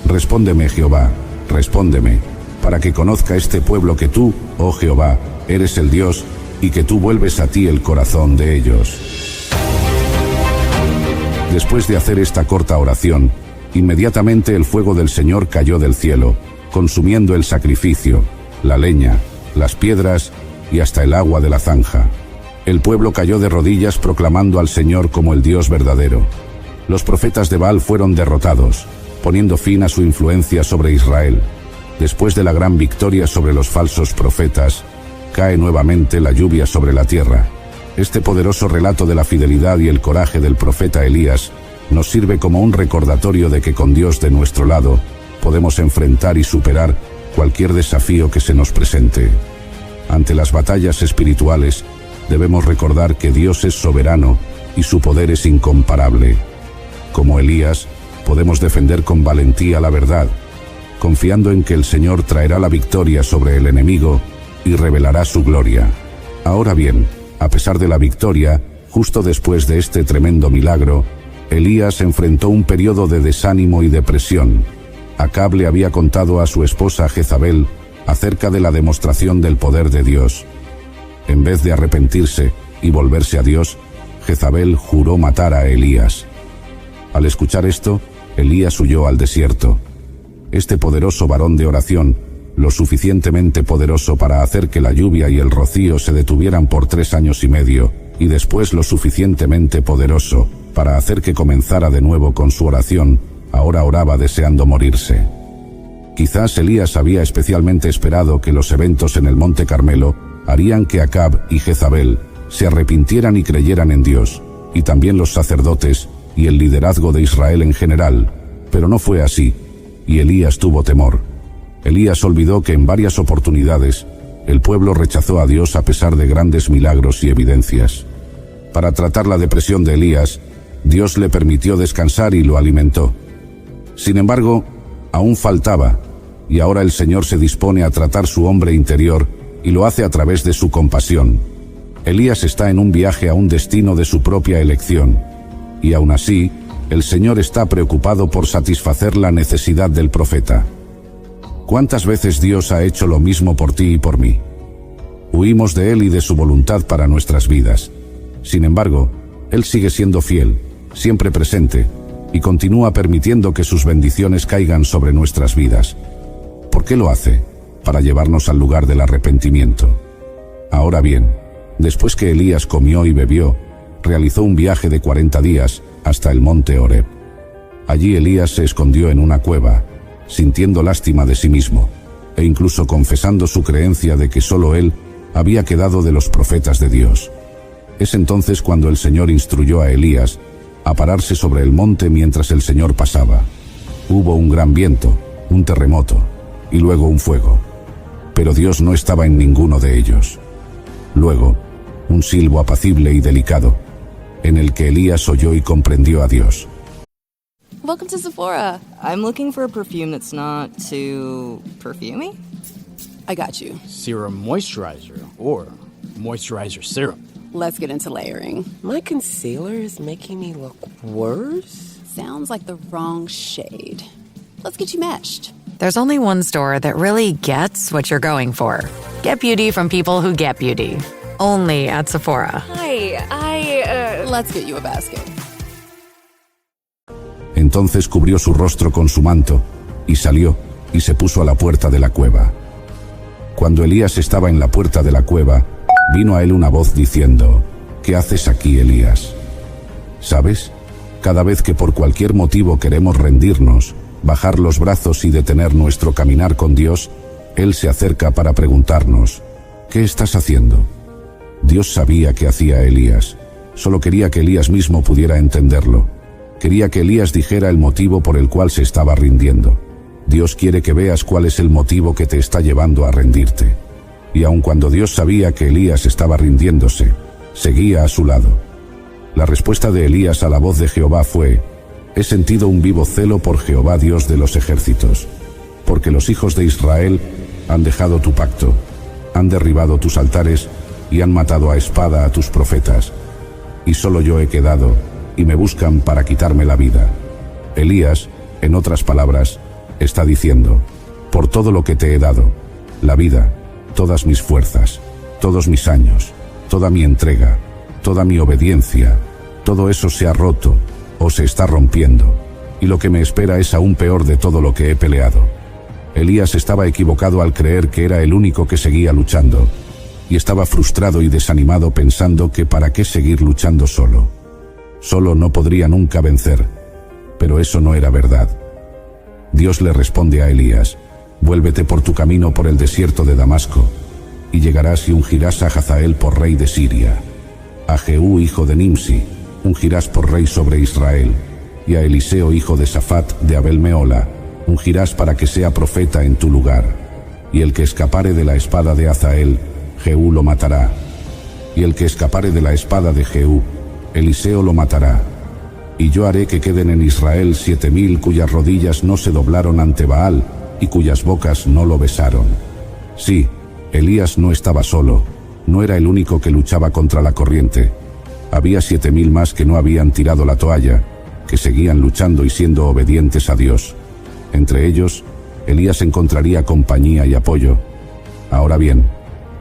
Respóndeme, Jehová, respóndeme, para que conozca este pueblo que tú, oh Jehová, eres el Dios, y que tú vuelves a ti el corazón de ellos. Después de hacer esta corta oración, inmediatamente el fuego del Señor cayó del cielo, consumiendo el sacrificio, la leña, las piedras y hasta el agua de la zanja. El pueblo cayó de rodillas proclamando al Señor como el Dios verdadero. Los profetas de Baal fueron derrotados, poniendo fin a su influencia sobre Israel. Después de la gran victoria sobre los falsos profetas, cae nuevamente la lluvia sobre la tierra. Este poderoso relato de la fidelidad y el coraje del profeta Elías nos sirve como un recordatorio de que con Dios de nuestro lado podemos enfrentar y superar cualquier desafío que se nos presente. Ante las batallas espirituales, debemos recordar que Dios es soberano y su poder es incomparable. Como Elías, podemos defender con valentía la verdad, confiando en que el Señor traerá la victoria sobre el enemigo y revelará su gloria. Ahora bien, a pesar de la victoria, justo después de este tremendo milagro, Elías enfrentó un periodo de desánimo y depresión. Acab le había contado a su esposa Jezabel acerca de la demostración del poder de Dios. En vez de arrepentirse y volverse a Dios, Jezabel juró matar a Elías. Al escuchar esto, Elías huyó al desierto. Este poderoso varón de oración, lo suficientemente poderoso para hacer que la lluvia y el rocío se detuvieran por 3 años y medio, y después lo suficientemente poderoso para hacer que comenzara de nuevo con su oración, ahora oraba deseando morirse. Quizás Elías había especialmente esperado que los eventos en el Monte Carmelo harían que Acab y Jezabel se arrepintieran y creyeran en Dios, y también los sacerdotes y el liderazgo de Israel en general, pero no fue así, y Elías tuvo temor. Elías olvidó que en varias oportunidades el pueblo rechazó a Dios a pesar de grandes milagros y evidencias. Para tratar la depresión de Elías, Dios le permitió descansar y lo alimentó. Sin embargo, aún faltaba, y ahora el Señor se dispone a tratar su hombre interior y lo hace a través de su compasión. Elías está en un viaje a un destino de su propia elección, y aún así, el Señor está preocupado por satisfacer la necesidad del profeta. ¿Cuántas veces Dios ha hecho lo mismo por ti y por mí? Huimos de Él y de su voluntad para nuestras vidas. Sin embargo, Él sigue siendo fiel, siempre presente, y continúa permitiendo que sus bendiciones caigan sobre nuestras vidas. ¿Por qué lo hace? Para llevarnos al lugar del arrepentimiento. Ahora bien, después que Elías comió y bebió, realizó un viaje de 40 días hasta el monte Horeb. Allí Elías se escondió en una cueva, sintiendo lástima de sí mismo, e incluso confesando su creencia de que solo él había quedado de los profetas de Dios. Es entonces cuando el Señor instruyó a Elías a pararse sobre el monte mientras el Señor pasaba. Hubo un gran viento, un terremoto, y luego un fuego. Pero Dios no estaba en ninguno de ellos. Luego, un silbo apacible y delicado, en el que Elías oyó y comprendió a Dios. Welcome to Sephora. I'm looking for a perfume that's not too perfumey. I got you. Serum moisturizer or moisturizer serum. Let's get into layering. My concealer is making me look worse. Sounds like the wrong shade. Let's get you matched. There's only one store that really gets what you're going for. Get beauty from people who get beauty. Only at Sephora. Hi, Let's get you a basket. Entonces cubrió su rostro con su manto, y salió, y se puso a la puerta de la cueva. Cuando Elías estaba en la puerta de la cueva, vino a él una voz diciendo: ¿Qué haces aquí, Elías? ¿Sabes? Cada vez que por cualquier motivo queremos rendirnos, bajar los brazos y detener nuestro caminar con Dios, Él se acerca para preguntarnos: ¿qué estás haciendo? Dios sabía qué hacía Elías, solo quería que Elías mismo pudiera entenderlo. Quería que Elías dijera el motivo por el cual se estaba rindiendo. Dios quiere que veas cuál es el motivo que te está llevando a rendirte. Y aun cuando Dios sabía que Elías estaba rindiéndose, seguía a su lado. La respuesta de Elías a la voz de Jehová fue: he sentido un vivo celo por Jehová Dios de los ejércitos, porque los hijos de Israel han dejado tu pacto, han derribado tus altares y han matado a espada a tus profetas. Y solo yo he quedado, y me buscan para quitarme la vida. Elías, en otras palabras, está diciendo: por todo lo que te he dado, la vida, todas mis fuerzas, todos mis años, toda mi entrega, toda mi obediencia, todo eso se ha roto, o se está rompiendo, y lo que me espera es aún peor de todo lo que he peleado. Elías estaba equivocado al creer que era el único que seguía luchando, y estaba frustrado y desanimado pensando que para qué seguir luchando solo. Solo no podría nunca vencer, pero eso no era verdad. Dios le responde a Elías: vuélvete por tu camino por el desierto de Damasco, y llegarás y ungirás a Hazael por rey de Siria, a Jehú hijo de Nimsi ungirás por rey sobre Israel, y a Eliseo hijo de Safat de Abel-Mehola ungirás para que sea profeta en tu lugar, y el que escapare de la espada de Hazael, Jehú lo matará, y el que escapare de la espada de Jehú, Eliseo lo matará. Y yo haré que queden en Israel 7000 cuyas rodillas no se doblaron ante Baal y cuyas bocas no lo besaron. Sí, Elías no estaba solo, no era el único que luchaba contra la corriente. Había 7000 más que no habían tirado la toalla, que seguían luchando y siendo obedientes a Dios. Entre ellos, Elías encontraría compañía y apoyo. Ahora bien,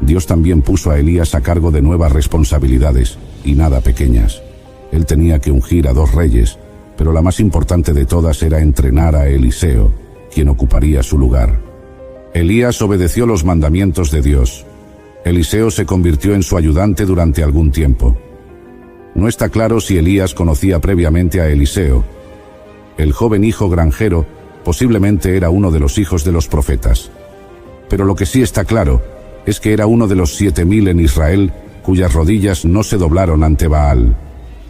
Dios también puso a Elías a cargo de nuevas responsabilidades, y nada pequeñas. Él tenía que ungir a 2 reyes, pero la más importante de todas era entrenar a Eliseo, quien ocuparía su lugar. Elías obedeció los mandamientos de Dios. Eliseo se convirtió en su ayudante durante algún tiempo. No está claro si Elías conocía previamente a Eliseo. El joven hijo granjero posiblemente era uno de los hijos de los profetas. Pero lo que sí está claro es que era uno de los 7000 en Israel cuyas rodillas no se doblaron ante Baal.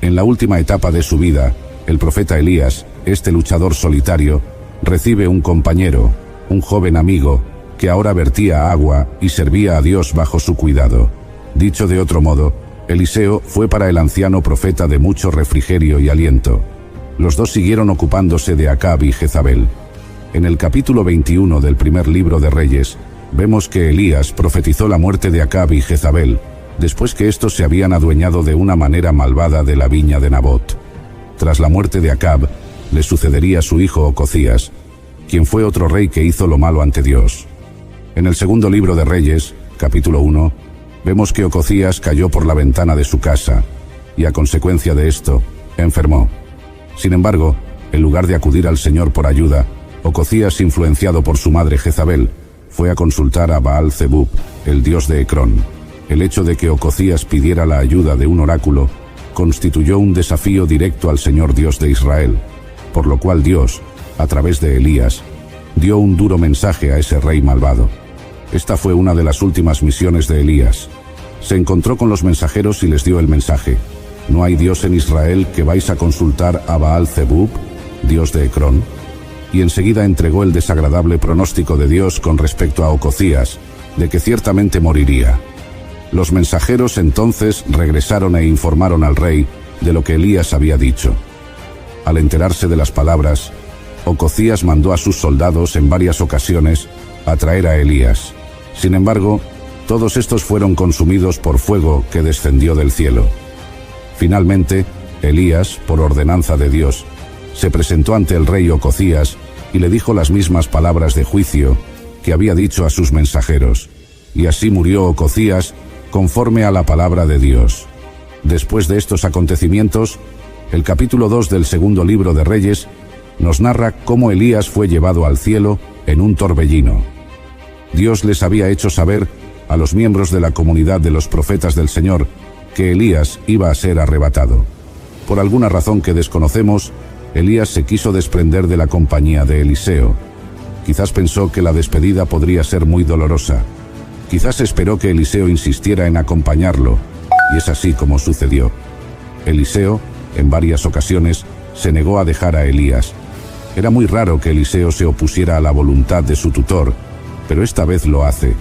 En la última etapa de su vida, el profeta Elías, este luchador solitario, recibe un compañero, un joven amigo, que ahora vertía agua y servía a Dios bajo su cuidado. Dicho de otro modo, Eliseo fue para el anciano profeta de mucho refrigerio y aliento. Los dos siguieron ocupándose de Acab y Jezabel. En el capítulo 21 del primer libro de Reyes, vemos que Elías profetizó la muerte de Acab y Jezabel, después que estos se habían adueñado de una manera malvada de la viña de Nabot. Tras la muerte de Acab, le sucedería su hijo Ocosías, quien fue otro rey que hizo lo malo ante Dios. En el segundo libro de Reyes, capítulo 1, vemos que Ocosías cayó por la ventana de su casa, y a consecuencia de esto, enfermó. Sin embargo, en lugar de acudir al Señor por ayuda, Ocosías, influenciado por su madre Jezabel, fue a consultar a Baal-Zebub, el dios de Ecrón. El hecho de que Ocosías pidiera la ayuda de un oráculo constituyó un desafío directo al Señor Dios de Israel, por lo cual Dios, a través de Elías, dio un duro mensaje a ese rey malvado. Esta fue una de las últimas misiones de Elías. Se encontró con los mensajeros y les dio el mensaje: ¿no hay Dios en Israel que vais a consultar a Baal-Zebub, dios de Ecrón? Y enseguida entregó el desagradable pronóstico de Dios con respecto a Ocosías, de que ciertamente moriría. Los mensajeros entonces regresaron e informaron al rey de lo que Elías había dicho. Al enterarse de las palabras, Ocosías mandó a sus soldados en varias ocasiones a traer a Elías. Sin embargo, todos estos fueron consumidos por fuego que descendió del cielo. Finalmente, Elías, por ordenanza de Dios, se presentó ante el rey Ocosías y le dijo las mismas palabras de juicio que había dicho a sus mensajeros. Y así murió Ocosías conforme a la palabra de Dios. Después de estos acontecimientos, el capítulo 2 del segundo libro de Reyes nos narra cómo Elías fue llevado al cielo en un torbellino. Dios les había hecho saber a los miembros de la comunidad de los profetas del Señor que Elías iba a ser arrebatado. Por alguna razón que desconocemos, Elías se quiso desprender de la compañía de Eliseo. Quizás pensó que la despedida podría ser muy dolorosa. Quizás esperó que Eliseo insistiera en acompañarlo, y es así como sucedió. Eliseo, en varias ocasiones, se negó a dejar a Elías. Era muy raro que Eliseo se opusiera a la voluntad de su tutor, pero esta vez lo hace.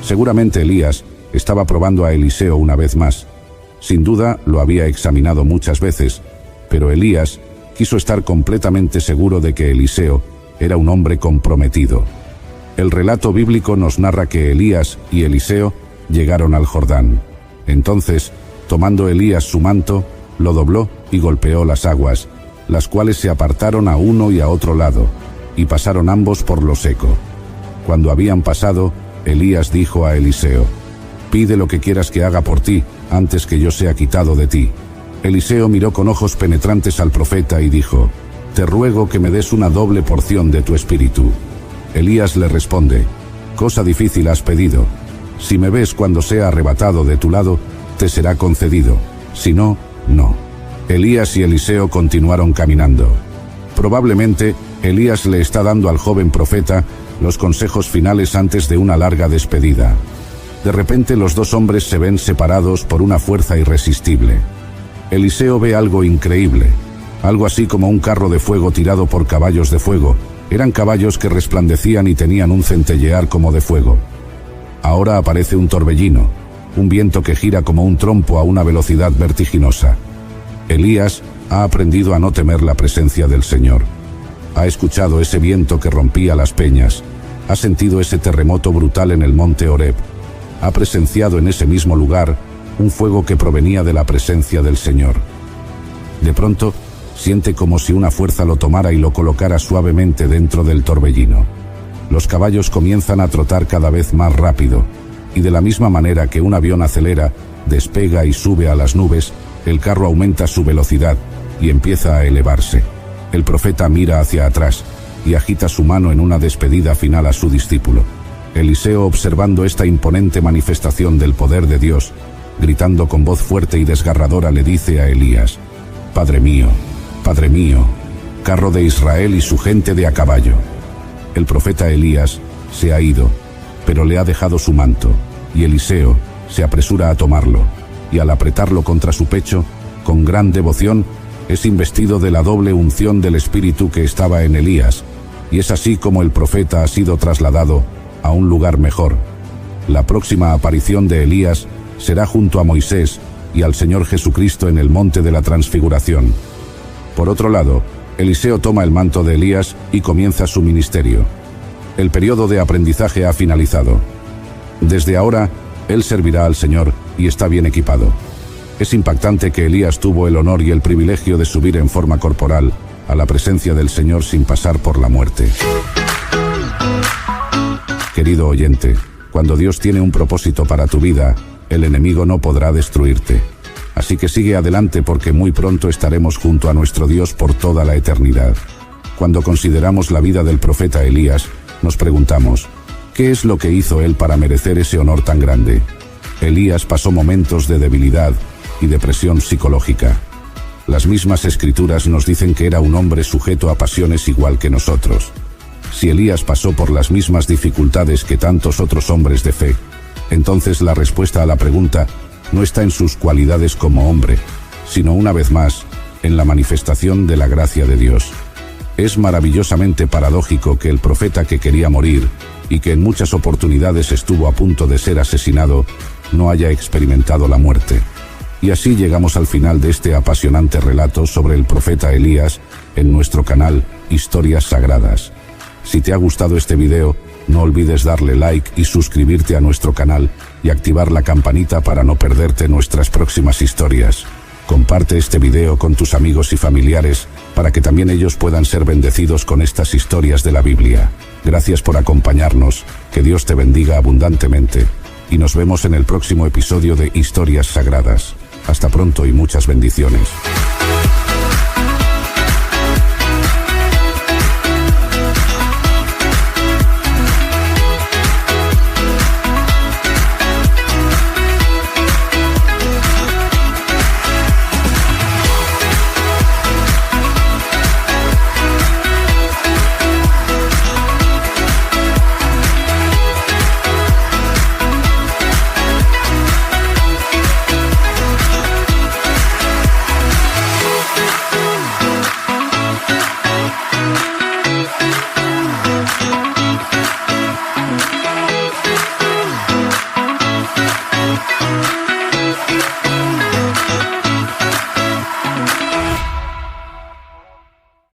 Seguramente Elías estaba probando a Eliseo una vez más. Sin duda lo había examinado muchas veces, pero Elías quiso estar completamente seguro de que Eliseo era un hombre comprometido. El relato bíblico nos narra que Elías y Eliseo llegaron al Jordán. Entonces, tomando Elías su manto, lo dobló y golpeó las aguas, las cuales se apartaron a uno y a otro lado, y pasaron ambos por lo seco. Cuando habían pasado, Elías dijo a Eliseo: «Pide lo que quieras que haga por ti, antes que yo sea quitado de ti». Eliseo miró con ojos penetrantes al profeta y dijo: «Te ruego que me des una doble porción de tu espíritu». Elías le responde: «Cosa difícil has pedido. Si me ves cuando sea arrebatado de tu lado, te será concedido. Si no, no». Elías y Eliseo continuaron caminando. Probablemente, Elías le está dando al joven profeta los consejos finales antes de una larga despedida. De repente los dos hombres se ven separados por una fuerza irresistible. Eliseo ve algo increíble, algo así como un carro de fuego tirado por caballos de fuego. Eran caballos que resplandecían y tenían un centellear como de fuego. Ahora aparece un torbellino, un viento que gira como un trompo a una velocidad vertiginosa. Elías ha aprendido a no temer la presencia del Señor. Ha escuchado ese viento que rompía las peñas, ha sentido ese terremoto brutal en el monte Horeb, ha presenciado en ese mismo lugar un fuego que provenía de la presencia del Señor. De pronto, siente como si una fuerza lo tomara y lo colocara suavemente dentro del torbellino. Los caballos comienzan a trotar cada vez más rápido, y de la misma manera que un avión acelera, despega y sube a las nubes, el carro aumenta su velocidad y empieza a elevarse. El profeta mira hacia atrás y agita su mano en una despedida final a su discípulo. Eliseo, observando esta imponente manifestación del poder de Dios, gritando con voz fuerte y desgarradora, le dice a Elías: Padre mío, carro de Israel y su gente de a caballo». El profeta Elías se ha ido, pero le ha dejado su manto, y Eliseo se apresura a tomarlo, y al apretarlo contra su pecho, con gran devoción, es investido de la doble unción del Espíritu que estaba en Elías, y es así como el profeta ha sido trasladado a un lugar mejor. La próxima aparición de Elías será junto a Moisés y al Señor Jesucristo en el monte de la Transfiguración. Por otro lado, Eliseo toma el manto de Elías y comienza su ministerio. El periodo de aprendizaje ha finalizado. Desde ahora, él servirá al Señor y está bien equipado. Es impactante que Elías tuvo el honor y el privilegio de subir en forma corporal a la presencia del Señor sin pasar por la muerte. Querido oyente, cuando Dios tiene un propósito para tu vida, el enemigo no podrá destruirte. Así que sigue adelante, porque muy pronto estaremos junto a nuestro Dios por toda la eternidad. Cuando consideramos la vida del profeta Elías, nos preguntamos: ¿qué es lo que hizo él para merecer ese honor tan grande? Elías pasó momentos de debilidad y depresión psicológica. Las mismas escrituras nos dicen que era un hombre sujeto a pasiones igual que nosotros. Si Elías pasó por las mismas dificultades que tantos otros hombres de fe, entonces la respuesta a la pregunta no está en sus cualidades como hombre, sino una vez más en la manifestación de la gracia de Dios. Es maravillosamente paradójico que el profeta que quería morir y que en muchas oportunidades estuvo a punto de ser asesinado, no haya experimentado la muerte. Y así llegamos al final de este apasionante relato sobre el profeta Elías en nuestro canal Historias Sagradas. Si te ha gustado este video, no olvides darle like y suscribirte a nuestro canal y activar la campanita para no perderte nuestras próximas historias. Comparte este video con tus amigos y familiares para que también ellos puedan ser bendecidos con estas historias de la Biblia. Gracias por acompañarnos, que Dios te bendiga abundantemente, y nos vemos en el próximo episodio de Historias Sagradas. Hasta pronto y muchas bendiciones.